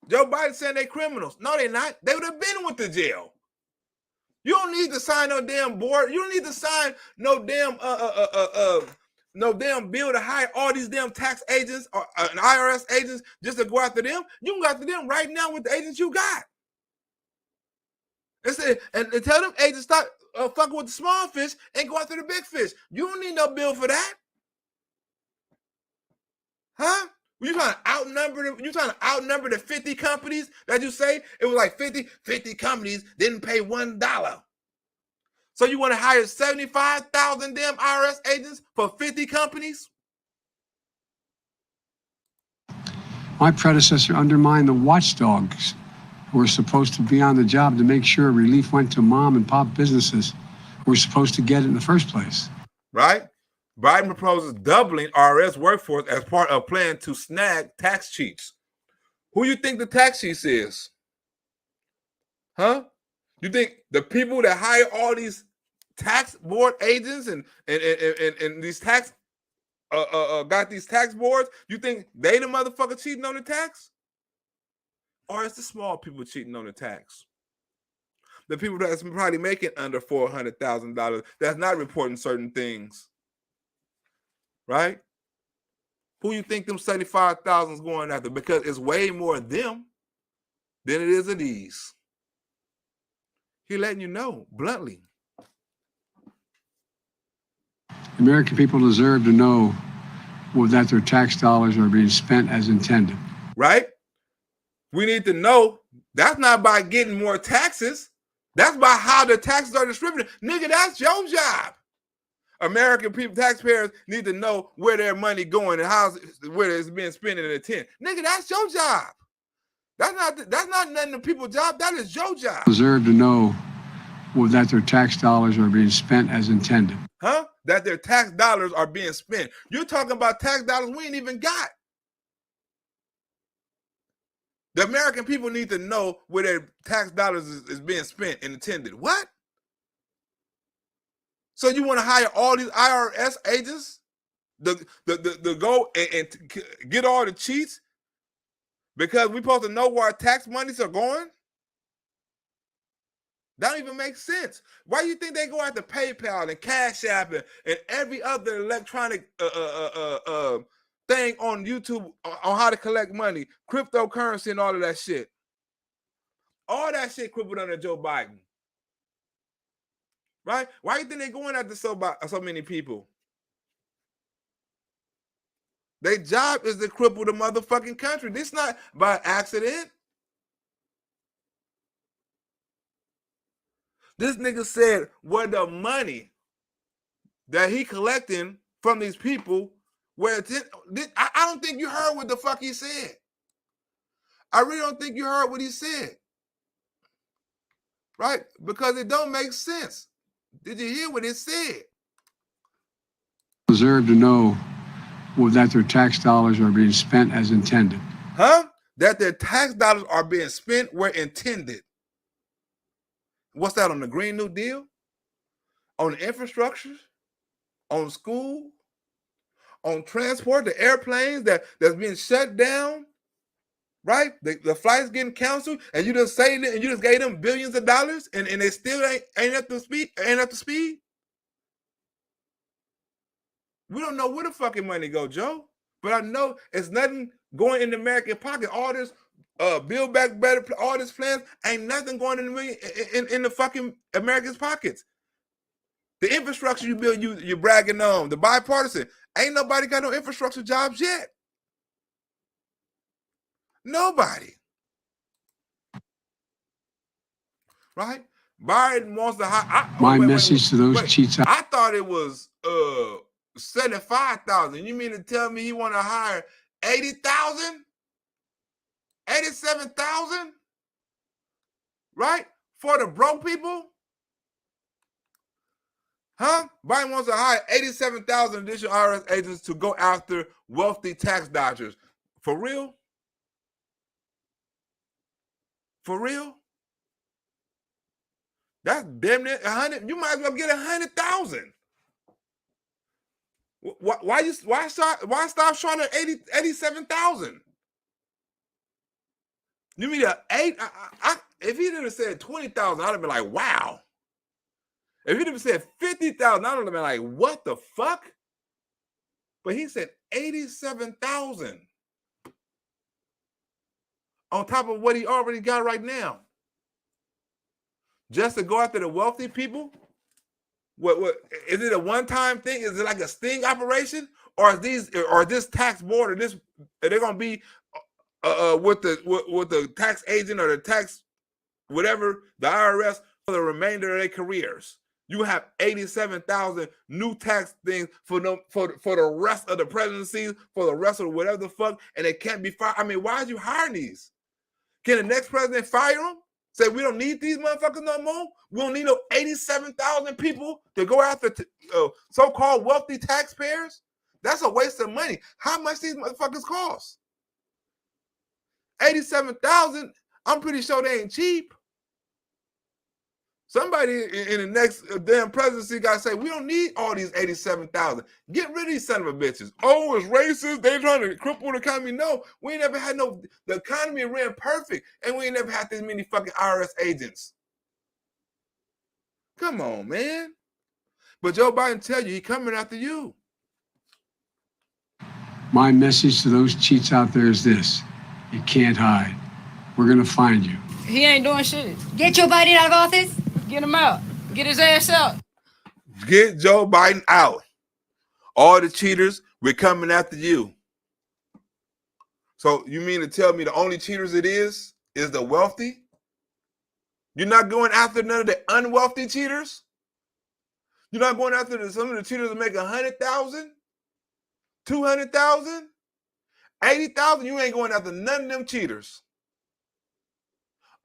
Joe Biden saying they criminals. No, they're not. They would have been with the jail. You don't need to sign no damn board. You don't need to sign no damn bill to hire all these damn tax agents or IRS agents just to go after them. You can go after them right now with the agents you got. And tell them agents stop fucking with the small fish and go after the big fish. You don't need no bill for that. Huh? You trying to outnumber the 50 companies that you say? It was like 50 companies didn't pay $1. So you want to hire 75,000 damn IRS agents for 50 companies? My predecessor undermined the watchdogs who were supposed to be on the job to make sure relief went to mom and pop businesses who were supposed to get it in the first place. Right? Biden proposes doubling IRS workforce as part of plan to snag tax cheats. Who you think the tax cheats is? Huh? You think the people that hire all these tax board agents and these tax got these tax boards, you think they the motherfucker cheating on the tax? Or it's the small people cheating on the tax? The people that's probably making under $400,000 that's not reporting certain things. Right? Who you think them 75,000 is going after? Because it's way more of them than it is of these. He letting you know bluntly. American people deserve to know that their tax dollars are being spent as intended. Right? We need to know that's not by getting more taxes. That's by how the taxes are distributed. Nigga, that's your job. American people, taxpayers need to know where their money going and where it's being spent in a tent. Nigga, that's your job. That's not nothing of people's job. That is your job. Deserve to know that their tax dollars are being spent as intended. Huh? That their tax dollars are being spent. You're talking about tax dollars we ain't even got. The American people need to know where their tax dollars is being spent and intended. What? So you want to hire all these IRS agents to go and get all the cheats because we're supposed to know where our tax monies are going? That don't even make sense. Why do you think they go after PayPal and Cash App and every other electronic thing on YouTube on how to collect money, cryptocurrency and all of that shit? All that shit crippled under Joe Biden. Right? Why do you think they're going after so many people? Their job is to cripple the motherfucking country. This not by accident. This nigga said where the money that he collecting from these people, I don't think you heard what the fuck he said. I really don't think you heard what he said. Right? Because it don't make sense. Did you hear what it said? Deserve to know that their tax dollars are being spent as intended. Huh? That their tax dollars are being spent where intended. What's that, on the Green New Deal? On the infrastructure? On school? On transport, the airplanes that's being shut down? Right? The flights getting canceled, and you just saved it, and you just gave them billions of dollars, and they still ain't up to speed. We don't know where the fucking money go, Joe. But I know it's nothing going in the American pocket. All this Build Back Better, all this plans, ain't nothing going in the fucking Americans' pockets. The infrastructure you build, you're bragging on. The bipartisan, ain't nobody got no infrastructure jobs yet. Nobody. Right? Biden wants to hire. My message to those cheats. I thought it was 75,000. You mean to tell me he want to hire 80,000? 87,000? Right? For the broke people? Huh? Biden wants to hire 87,000 additional IRS agents to go after wealthy tax dodgers. For real? For real? That's damn near 100. You might as well get 100,000. Why stop short at 87,000? You mean if he didn't have said 20,000, I'd have been like, wow. If he'd have said 50,000, I'd have been like, what the fuck? But he said 87,000 on top of what he already got right now. Just to go after the wealthy people? What is it a one-time thing? Is it like a sting operation? Or is this tax board or this are they gonna be with the tax agent or the tax whatever, the IRS for the remainder of their careers? You have 87,000 new tax things for the rest of the presidencies, for the rest of whatever the fuck, and they can't be fired. I mean, why are you hiring these? Can the next president fire them? Say we don't need these motherfuckers no more? We don't need no 87,000 people to go after so-called wealthy taxpayers? That's a waste of money. How much these motherfuckers cost? 87,000, I'm pretty sure they ain't cheap. Somebody in the next damn presidency got to say, we don't need all these 87,000. Get rid of these son of a bitches. Oh, it's racist. They trying to cripple the economy. No, we ain't never had the economy ran perfect, and we ain't never had this many fucking IRS agents. Come on, man. But Joe Biden tell you he coming after you. My message to those cheats out there is this: you can't hide. We're gonna find you. He ain't doing shit. Get Joe Biden out of office. Get him out. Get his ass out. Get Joe Biden out. All the cheaters, we're coming after you. So you mean to tell me the only cheaters it is the wealthy? You're not going after none of the unwealthy cheaters? You're not going after some of the cheaters that make 100,000, 200,000, 80,000? You ain't going after none of them cheaters.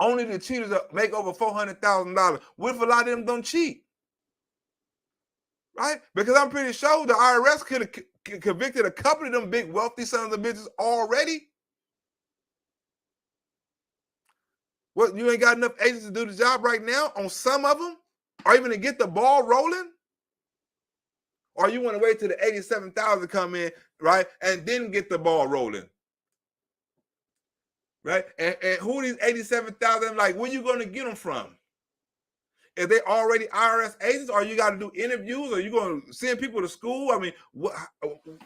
Only the cheaters that make over $400,000. What if a lot of them don't cheat? Right? Because I'm pretty sure the IRS could have convicted a couple of them big wealthy sons of bitches already. What, you ain't got enough agents to do the job right now on some of them? Or even to get the ball rolling? Or you want to wait till the 87,000 come in, right? And then get the ball rolling. Right? And who are these 87,000? Like, where you going to get them from? If they already IRS agents, or you got to do interviews, or you going to send people to school? I mean,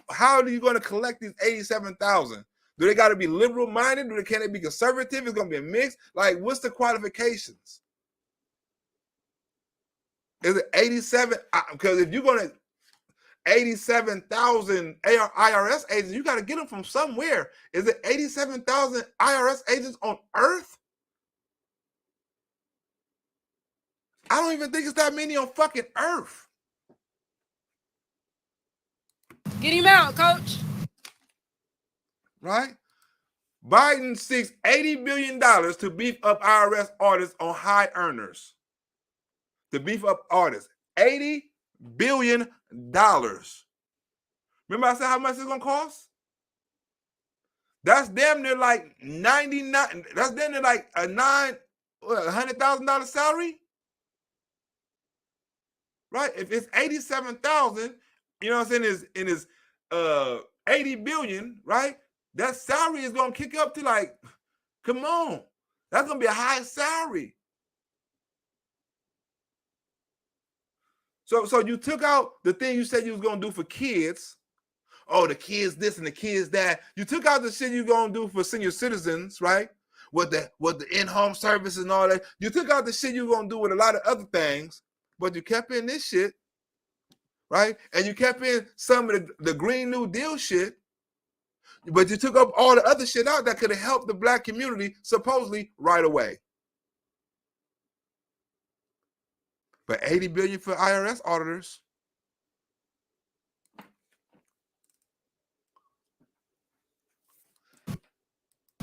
how are you going to collect these 87,000? Do they got to be liberal minded? Can they be conservative? It's going to be a mix. Like, what's the qualifications? Is it 87? Because if you're going to 87,000 IRS agents, you got to get them from somewhere. Is it 87,000 IRS agents on Earth? I don't even think it's that many on fucking Earth. Get him out, coach. Right? Biden seeks $80 billion to beef up IRS audits on high earners. To beef up audits. $80 billion. Remember I said how much it's gonna cost? That's damn near like 99. That's damn near like a $100,000 salary, right? If it's 87,000, you know what I'm saying, is 80 billion, right? That salary is gonna kick up to like, come on, that's gonna be a high salary. So you took out the thing you said you was gonna do for kids. Oh, the kids this and the kids that. You took out the shit you're gonna do for senior citizens, right? With the in-home service and all that. You took out the shit you're gonna do with a lot of other things, but you kept in this shit, right? And you kept in some of the Green New Deal shit, but you took up all the other shit out that could have helped the black community supposedly right away. But $80 billion for IRS auditors.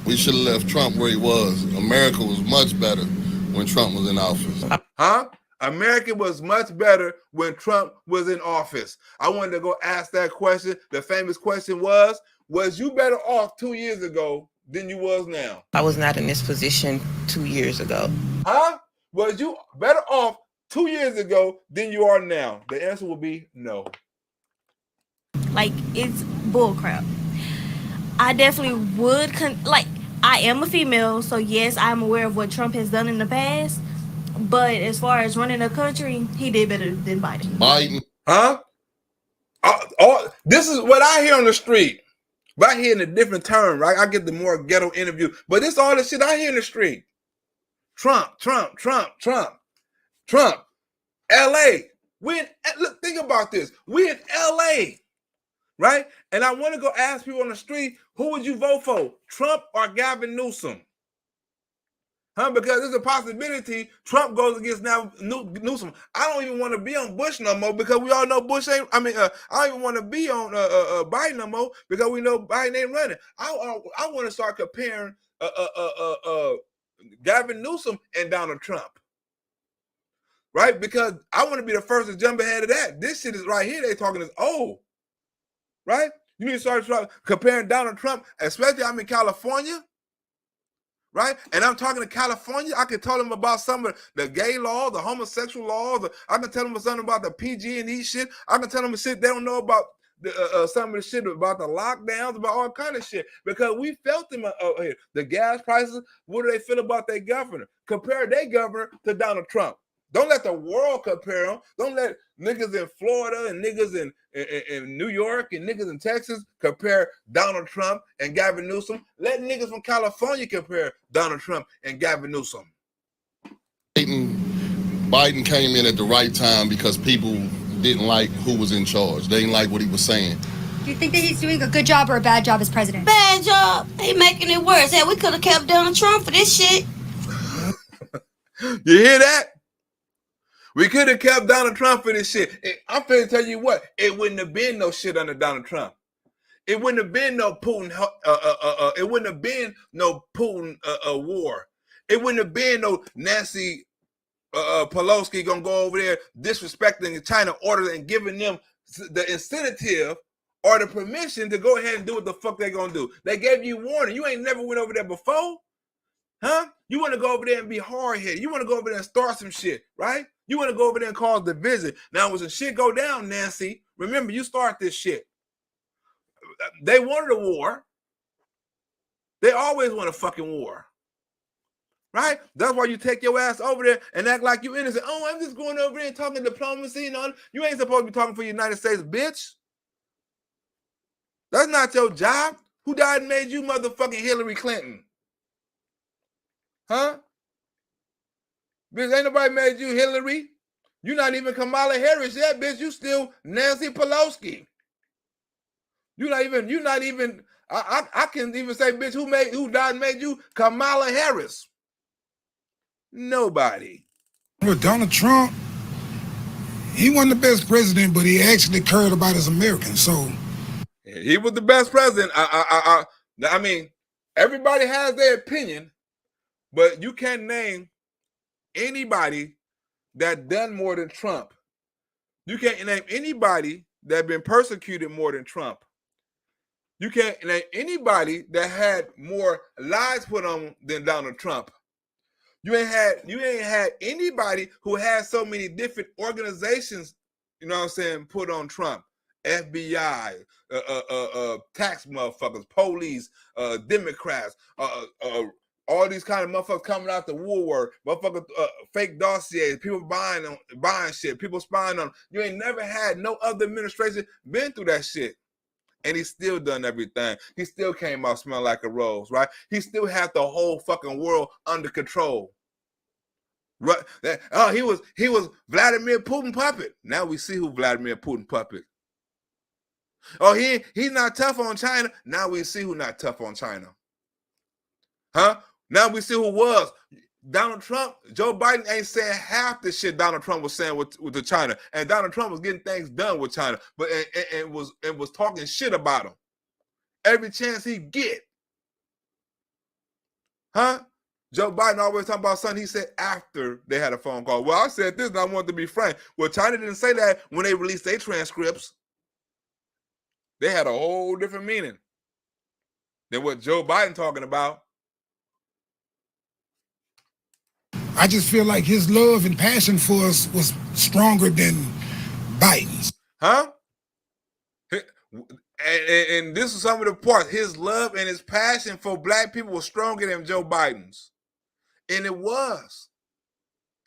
We should have left Trump where he was. America was much better when Trump was in office. Huh? America was much better when Trump was in office. I wanted to go ask that question. The famous question was you better off 2 years ago than you was now? I was not in this position 2 years ago. Huh? Was you better off 2 years ago than you are now? The answer will be no. Like, it's bullcrap. I definitely would, I am a female, so yes, I'm aware of what Trump has done in the past. But as far as running a country, he did better than Biden. Biden. Huh? This is what I hear on the street. But I hear in a different term, right? I get the more ghetto interview. But this all the shit I hear in the street. Trump. LA. Look, think about this. We in LA, right? And I want to go ask people on the street, who would you vote for, Trump or Gavin Newsom? Huh? Because there's a possibility Trump goes against now Newsom. I don't even want to be on Bush no more because we all know Bush ain't. I don't even want to be on Biden no more because we know Biden ain't running. I want to start comparing Gavin Newsom and Donald Trump, right? Because I want to be the first to jump ahead of that. This shit is right here. They talking is old, right? You need to start comparing Donald Trump, especially I'm in California. Right? And I'm talking to California. I can tell them about some of the gay laws, the homosexual laws. I can tell them something about the PG&E shit. I can tell them shit they don't know about some of the shit about the lockdowns, about all kind of shit. Because we felt them here. The gas prices, what do they feel about their governor? Compare their governor to Donald Trump. Don't let the world compare them. Don't let niggas in Florida and niggas in New York and niggas in Texas compare Donald Trump and Gavin Newsom. Let niggas from California compare Donald Trump and Gavin Newsom. Biden came in at the right time because people didn't like who was in charge. They didn't like what he was saying. Do you think that he's doing a good job or a bad job as president? Bad job. He making it worse. Hey, we could have kept Donald Trump for this shit. You hear that? We could have kept Donald Trump for this shit. I'm finna tell you what, it wouldn't have been no shit under Donald Trump. It wouldn't have been no Putin. It wouldn't have been no Putin war. It wouldn't have been no Nancy Pelosi gonna go over there disrespecting the China order and giving them the incentive or the permission to go ahead and do what the fuck they gonna do. They gave you warning. You ain't never went over there before, huh? You want to go over there and be hard-headed. You want to go over there and start some shit, right? You want to go over there and cause division. Now, when some shit go down, Nancy, remember, you start this shit. They wanted a war. They always want a fucking war, right? That's why you take your ass over there and act like you innocent. Oh, I'm just going over there and talking diplomacy and all. You ain't supposed to be talking for the United States, bitch. That's not your job. Who died and made you motherfucking Hillary Clinton? Huh? Bitch, ain't nobody made you Hillary. You not even Kamala Harris yet, bitch. You still Nancy Pelosi. You not even. I can even say, bitch, who died and made you Kamala Harris? Nobody. With Donald Trump, he wasn't the best president, but he actually cared about his Americans. So he was the best president. I mean, everybody has their opinion, but you can't name anybody that done more than Trump. You can't name anybody that been persecuted more than Trump. You can't name anybody that had more lies put on than Donald Trump. You ain't had anybody who had so many different organizations, you know what I'm saying, put on Trump. FBI, tax motherfuckers, police, Democrats, all these kind of motherfuckers coming out the woodwork, motherfuckers, fake dossiers, people buying shit, people spying on them. You ain't never had no other administration been through that shit. And he still done everything. He still came out smelling like a rose, right? He still had the whole fucking world under control. Right? Oh, he was Vladimir Putin puppet. Now we see who Vladimir Putin puppet. Oh, he's not tough on China. Now we see who not tough on China. Huh? Now we see who was. Donald Trump, Joe Biden ain't saying half the shit Donald Trump was saying with the China. And Donald Trump was getting things done with China, but and was talking shit about him every chance he get. Huh? Joe Biden always talking about something he said after they had a phone call. Well, I said this and I want to be frank. Well, China didn't say that when they released their transcripts. They had a whole different meaning than what Joe Biden talking about. I just feel like his love and passion for us was stronger than Biden's. Huh? And this is some of the parts. His love and his passion for black people was stronger than Joe Biden's. And it was.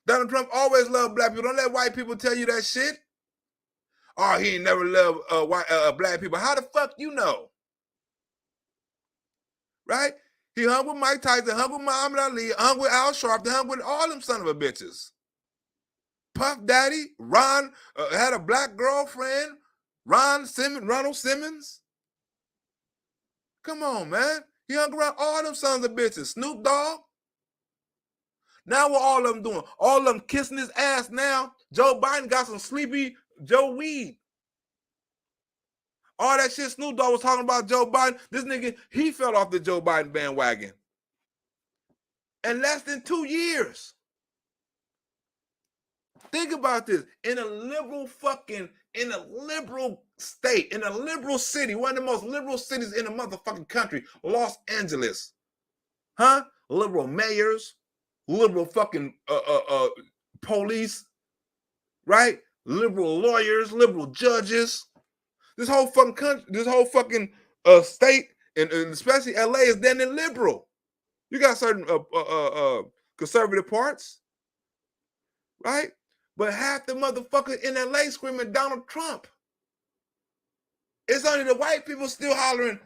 Donald Trump always loved black people. Don't let white people tell you that shit. Oh, he ain't never loved black people. How the fuck you know? Right? He hung with Mike Tyson, hung with Muhammad Ali, hung with Al Sharpton, hung with all them son of a bitches. Puff Daddy, Ron had a black girlfriend, Ronald Simmons. Come on, man. He hung around all them sons of bitches. Snoop Dogg. Now what all of them doing? All of them kissing his ass now. Joe Biden got some sleepy Joe weed. All that shit Snoop Dogg was talking about Joe Biden, this nigga, he fell off the Joe Biden bandwagon. In less than 2 years. Think about this. In a liberal state, in a liberal city, one of the most liberal cities in the motherfucking country, Los Angeles. Huh? Liberal mayors, liberal fucking police, right? Liberal lawyers, liberal judges. This whole fucking country, this whole fucking state, and especially LA, is then liberal. You got certain conservative parts, right? But half the motherfuckers in LA screaming Donald Trump. It's only the white people still hollering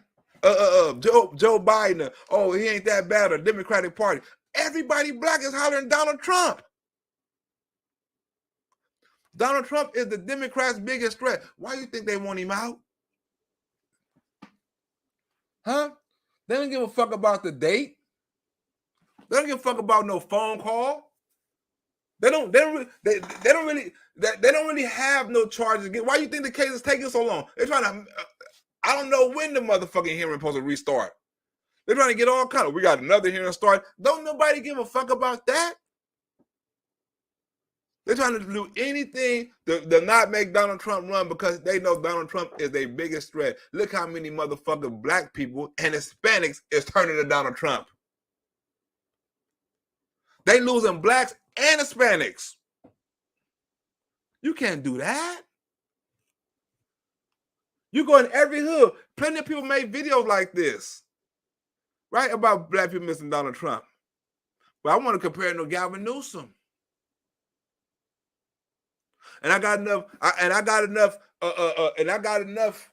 Joe Biden. Oh, he ain't that bad, or Democratic Party. Everybody black is hollering Donald Trump. Donald Trump is the Democrats' biggest threat. Why do you think they want him out? Huh? They don't give a fuck about the date. They don't give a fuck about no phone call. They don't really have no charges. Why do you think the case is taking so long? They're trying to. I don't know when the motherfucking hearing is supposed to restart. They're trying to get all kind of. We got another hearing start. Don't nobody give a fuck about that. They're trying to do anything to not make Donald Trump run because they know Donald Trump is their biggest threat. Look how many motherfucking black people and Hispanics is turning to Donald Trump. They losing blacks and Hispanics. You can't do that. You go in every hood. Plenty of people make videos like this, right? About black people missing Donald Trump. But I want to compare it to Gavin Newsom. And I got enough, and I got enough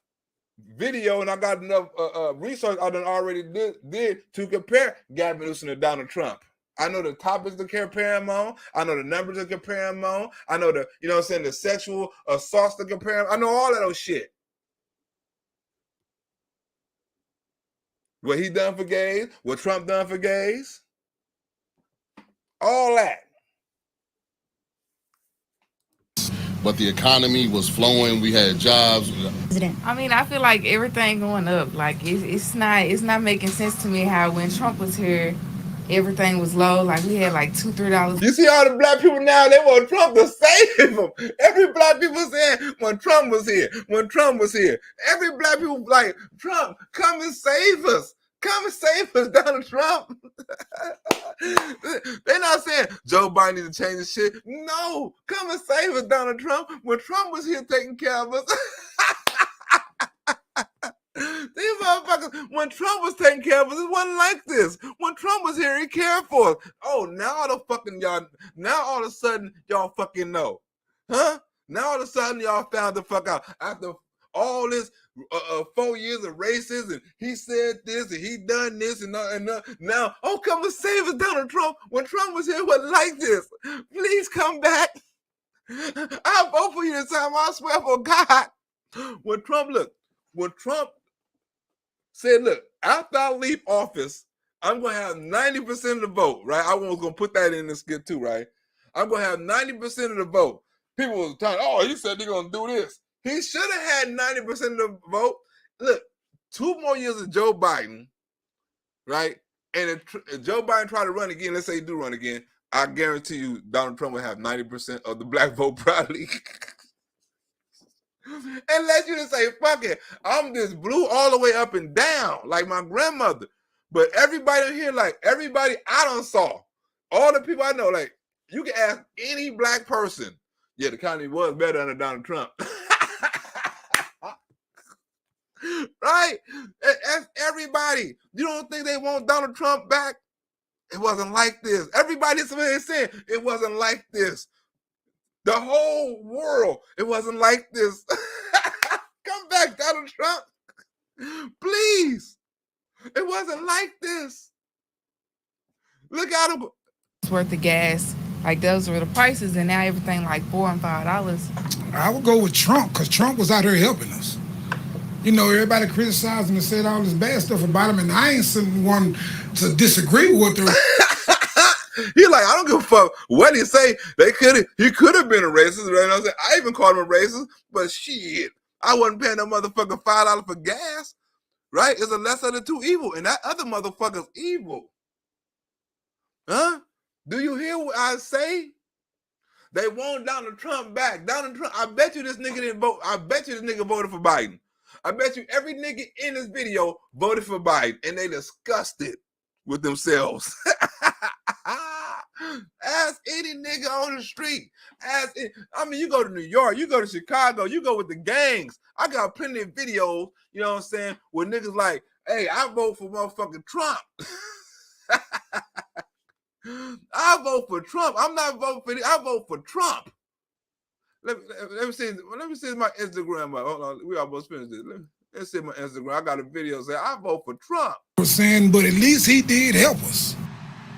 video, and I got enough research I done already did to compare Gavin Newsom to Donald Trump. I know the topics to compare him on. I know the numbers to compare him on. I know the, you know what I'm saying, the sexual assaults to compare him. I know all of those shit. What he done for gays, what Trump done for gays, all that. But the economy was flowing. We had jobs. I mean, I feel like everything going up. Like it's not making sense to me how when Trump was here, everything was low. Like we had like $2-3. You see all the black people now, they want Trump to save them. Every black people saying when Trump was here, when Trump was here. Every black people like, Trump, come and save us. Come and save us, Donald Trump. They're not saying Joe Biden needs to change his shit. No, come and save us, Donald Trump. When Trump was here taking care of us. These motherfuckers, when Trump was taking care of us, it wasn't like this. When Trump was here, he cared for us. Oh, now all of a sudden, y'all fucking know. Huh? Now all of a sudden, y'all found the fuck out. After all this 4 years of racism, and he said this, and he done this, and now, oh, come and save us, Donald Trump. When Trump was here, it wasn't like this. Please come back. I'll vote for you this time, I swear for God. When Trump said, look, after I leave office, I'm going to have 90% of the vote, right? I was going to put that in the skit too, right? I'm going to have 90% of the vote. People was talking, oh, he said they're going to do this. He should have had 90% of the vote. Look, 2 more years of Joe Biden, right? And if Joe Biden try to run again, let's say he do run again, I guarantee you Donald Trump will have 90% of the black vote probably. Unless you just say, fuck it, I'm just blue all the way up and down, like my grandmother. But everybody here, like everybody I done saw, all the people I know, like you can ask any black person, yeah, the economy was better under Donald Trump. Right? Ask everybody. You don't think they want Donald Trump back? It wasn't like this. Everybody's saying it wasn't like this. The whole world, it wasn't like this. Come back, Donald Trump. Please. It wasn't like this. Look at him. It's worth of gas. Like those were the prices, and now everything like $4 and $5. I would go with Trump because Trump was out here helping us. You know, everybody criticized him and said all this bad stuff about him, and I ain't someone to disagree with what they're. He like, I don't give a fuck what he say. He could have been a racist. You know what I'm saying? I even called him a racist, but shit, I wasn't paying no motherfucker $5 for gas. Right? It's a lesser of the two evil, and that other motherfucker's evil. Huh? Do you hear what I say? They want Donald Trump back. Donald Trump, I bet you this nigga didn't vote. I bet you this nigga voted for Biden. I bet you every nigga in this video voted for Biden, and they disgusted with themselves. Ask any nigga on the street. You go to New York, you go to Chicago, you go with the gangs. I got plenty of videos, you know what I'm saying, where niggas like, hey, I vote for motherfucking Trump. I vote for Trump. I'm not voting for I vote for Trump. Let me see my Instagram. Hold on, we almost finished this. Let's see my Instagram. I got a video saying I vote for Trump. Saying, but at least he did help us.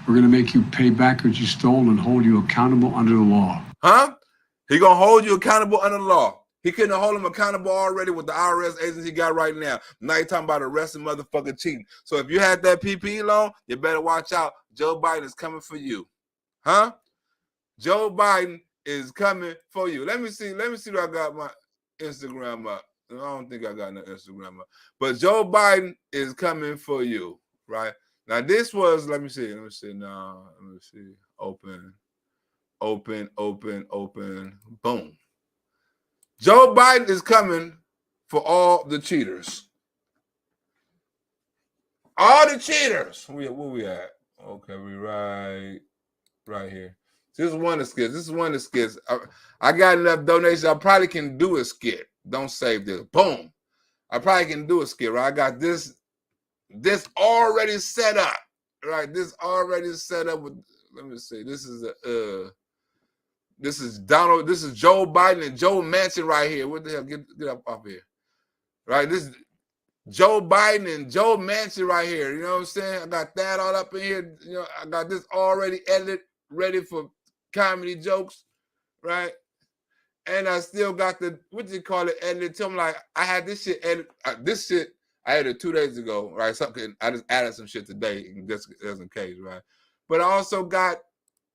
We're going to make you pay back what you stole and hold you accountable under the law. Huh? He going to hold you accountable under the law. He couldn't hold him accountable already with the IRS agents he got right now. Now you're talking about arresting motherfucking cheating. So if you had that PPE loan, you better watch out. Joe Biden is coming for you. Huh? Joe Biden is coming for you. Let me see what I got my Instagram up. I don't think I got no Instagram up. But Joe Biden is coming for you, right? Now this was, let me see now. Let me see. Open. Boom. Joe Biden is coming for all the cheaters. All the cheaters. Where we at? Okay, we right here. This is one of the skits. I got enough donations. I probably can do a skit. Don't save this. Boom. I probably can do a skit, right? I got this already set up, right? This already set up with, let me see. This is Joe Biden and Joe Manchin right here. What the hell? Get up off here. Right? This is Joe Biden and Joe Manchin right here. You know what I'm saying? I got that all up in here. You know, I got this already edited, ready for comedy jokes, right? And I still got the, what do you call it, edited to them. Like, I had this shit edited. This shit I edited 2 days ago, right? Something I just added some shit today, just in case, right? But I also got,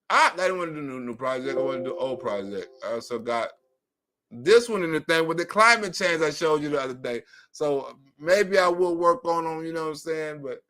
I didn't want to do new project. I want to do old project. I also got this one in the thing with the climate change I showed you the other day. So maybe I will work on them, you know what I'm saying? But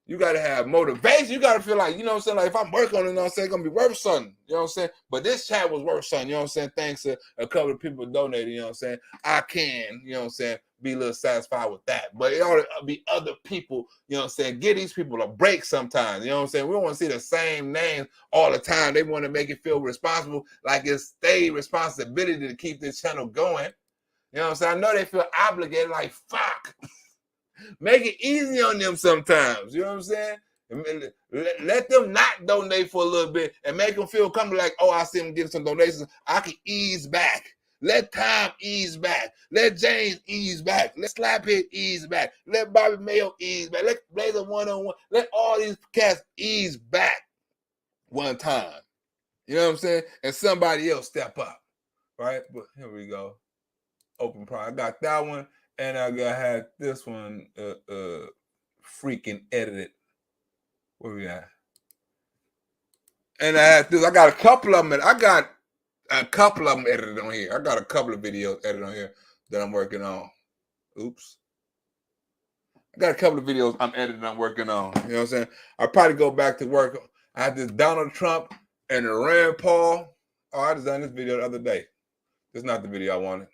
you got to have motivation. You got to feel like, you know what I'm saying? Like if I'm working on it, you know what I'm saying, it's going to be worth something. You know what I'm saying? But this chat was worth something, you know what I'm saying? Thanks to a couple of people donating, you know what I'm saying? I can, you know what I'm saying, be a little satisfied with that. But it ought to be other people, you know what I'm saying? Give these people a break sometimes, you know what I'm saying? We don't want to see the same names all the time. They want to make it feel responsible, like it's their responsibility to keep this channel going. You know what I'm saying? I know they feel obligated, like, fuck. Make it easy on them sometimes. You know what I'm saying? Let them not donate for a little bit and make them feel comfortable like, oh, I see them getting some donations. I can ease back. Let Tom ease back. Let James ease back. Let Slaphead ease back. Let Bobby Mayo ease back. Let Blazer 101. Let all these cats ease back one time. You know what I'm saying? And somebody else step up. Right? But here we go. Open prime. I got that one. And I had this one freaking edited. Where we at? And I had this. I got a couple of them. I got a couple of them edited on here. I got a couple of videos edited on here that I'm working on. Oops. I got a couple of videos I'm editing. I'm working on. You know what I'm saying? I'll probably go back to work. I had this Donald Trump and Rand Paul. Oh, I just done this video the other day. This is not the video I wanted.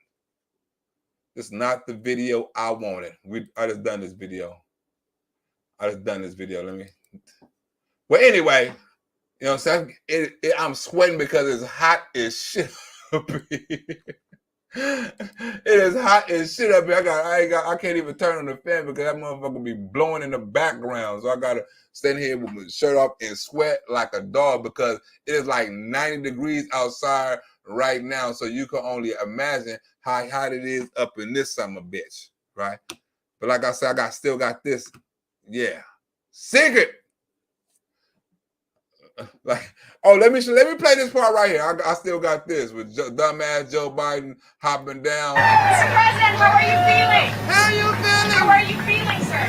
This is not the video I wanted. I just done this video. Let me. Well, anyway, you know what I'm saying? I'm sweating because it's hot as shit up here. It is hot as shit up here. I can't even turn on the fan because that motherfucker be blowing in the background. So I gotta stand here with my shirt off and sweat like a dog because it is like 90 degrees outside right now. So you can only imagine how hot it is up in this summer, bitch. Right? But like I said, still got this. Yeah. Secret. Like, oh, let me play this part right here. I still got this with dumbass Joe Biden hopping down. Mr. President, how are you feeling? How you feeling? How are you feeling, sir?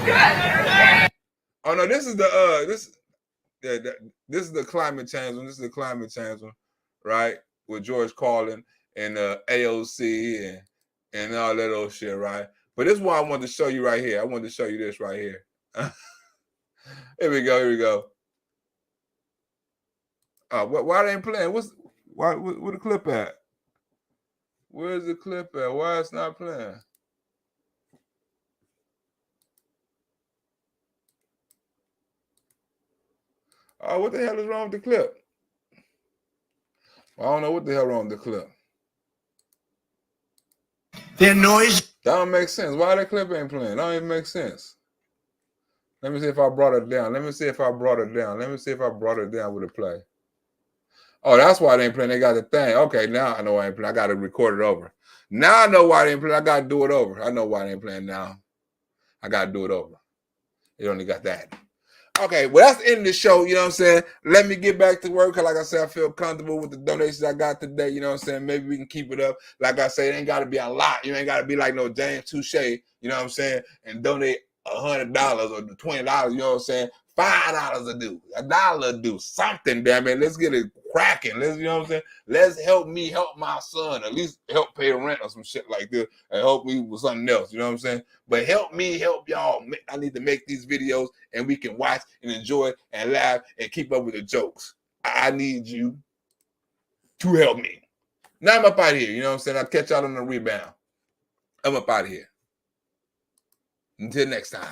Good. Oh no, this is the this is the climate change one. This is the climate change one, right? With George Carlin and AOC and all that old shit, right? But this is what I wanted to show you right here. I wanted to show you this right here. Here we go. Here we go. Why they ain't playing? Where the clip at? Where's the clip at? Why it's not playing? Oh, what the hell is wrong with the clip? I don't know what the hell wrong with the clip. Their noise. That don't make sense. Why that clip ain't playing? That don't even make sense. Let me see if I brought it down. Let me see if I brought it down. Let me see if I brought it down with a play. Oh, that's why they ain't playing. They got the thing. Okay, now I know why I ain't playing. I got to record it over. Now I know why they ain't playing. I got to do it over. I know why they ain't playing now. I got to do it over. They only got that. Okay, well, that's the end of the show. You know what I'm saying? Let me get back to work. Cause like I said, I feel comfortable with the donations I got today. You know what I'm saying? Maybe we can keep it up. Like I said, it ain't got to be a lot. You ain't got to be like no James Touche. You know what I'm saying? And donate $100 or $20. You know what I'm saying? $5 a do. $1 a do. Something, damn it. Let's get it cracking. Let's, you know what I'm saying? Let's help me help my son. At least help pay the rent or some shit like this. And help me with something else. You know what I'm saying? But help me help y'all. I need to make these videos and we can watch and enjoy and laugh and keep up with the jokes. I need you to help me. Now I'm up out of here. You know what I'm saying? I'll catch y'all on the rebound. I'm up out of here. Until next time.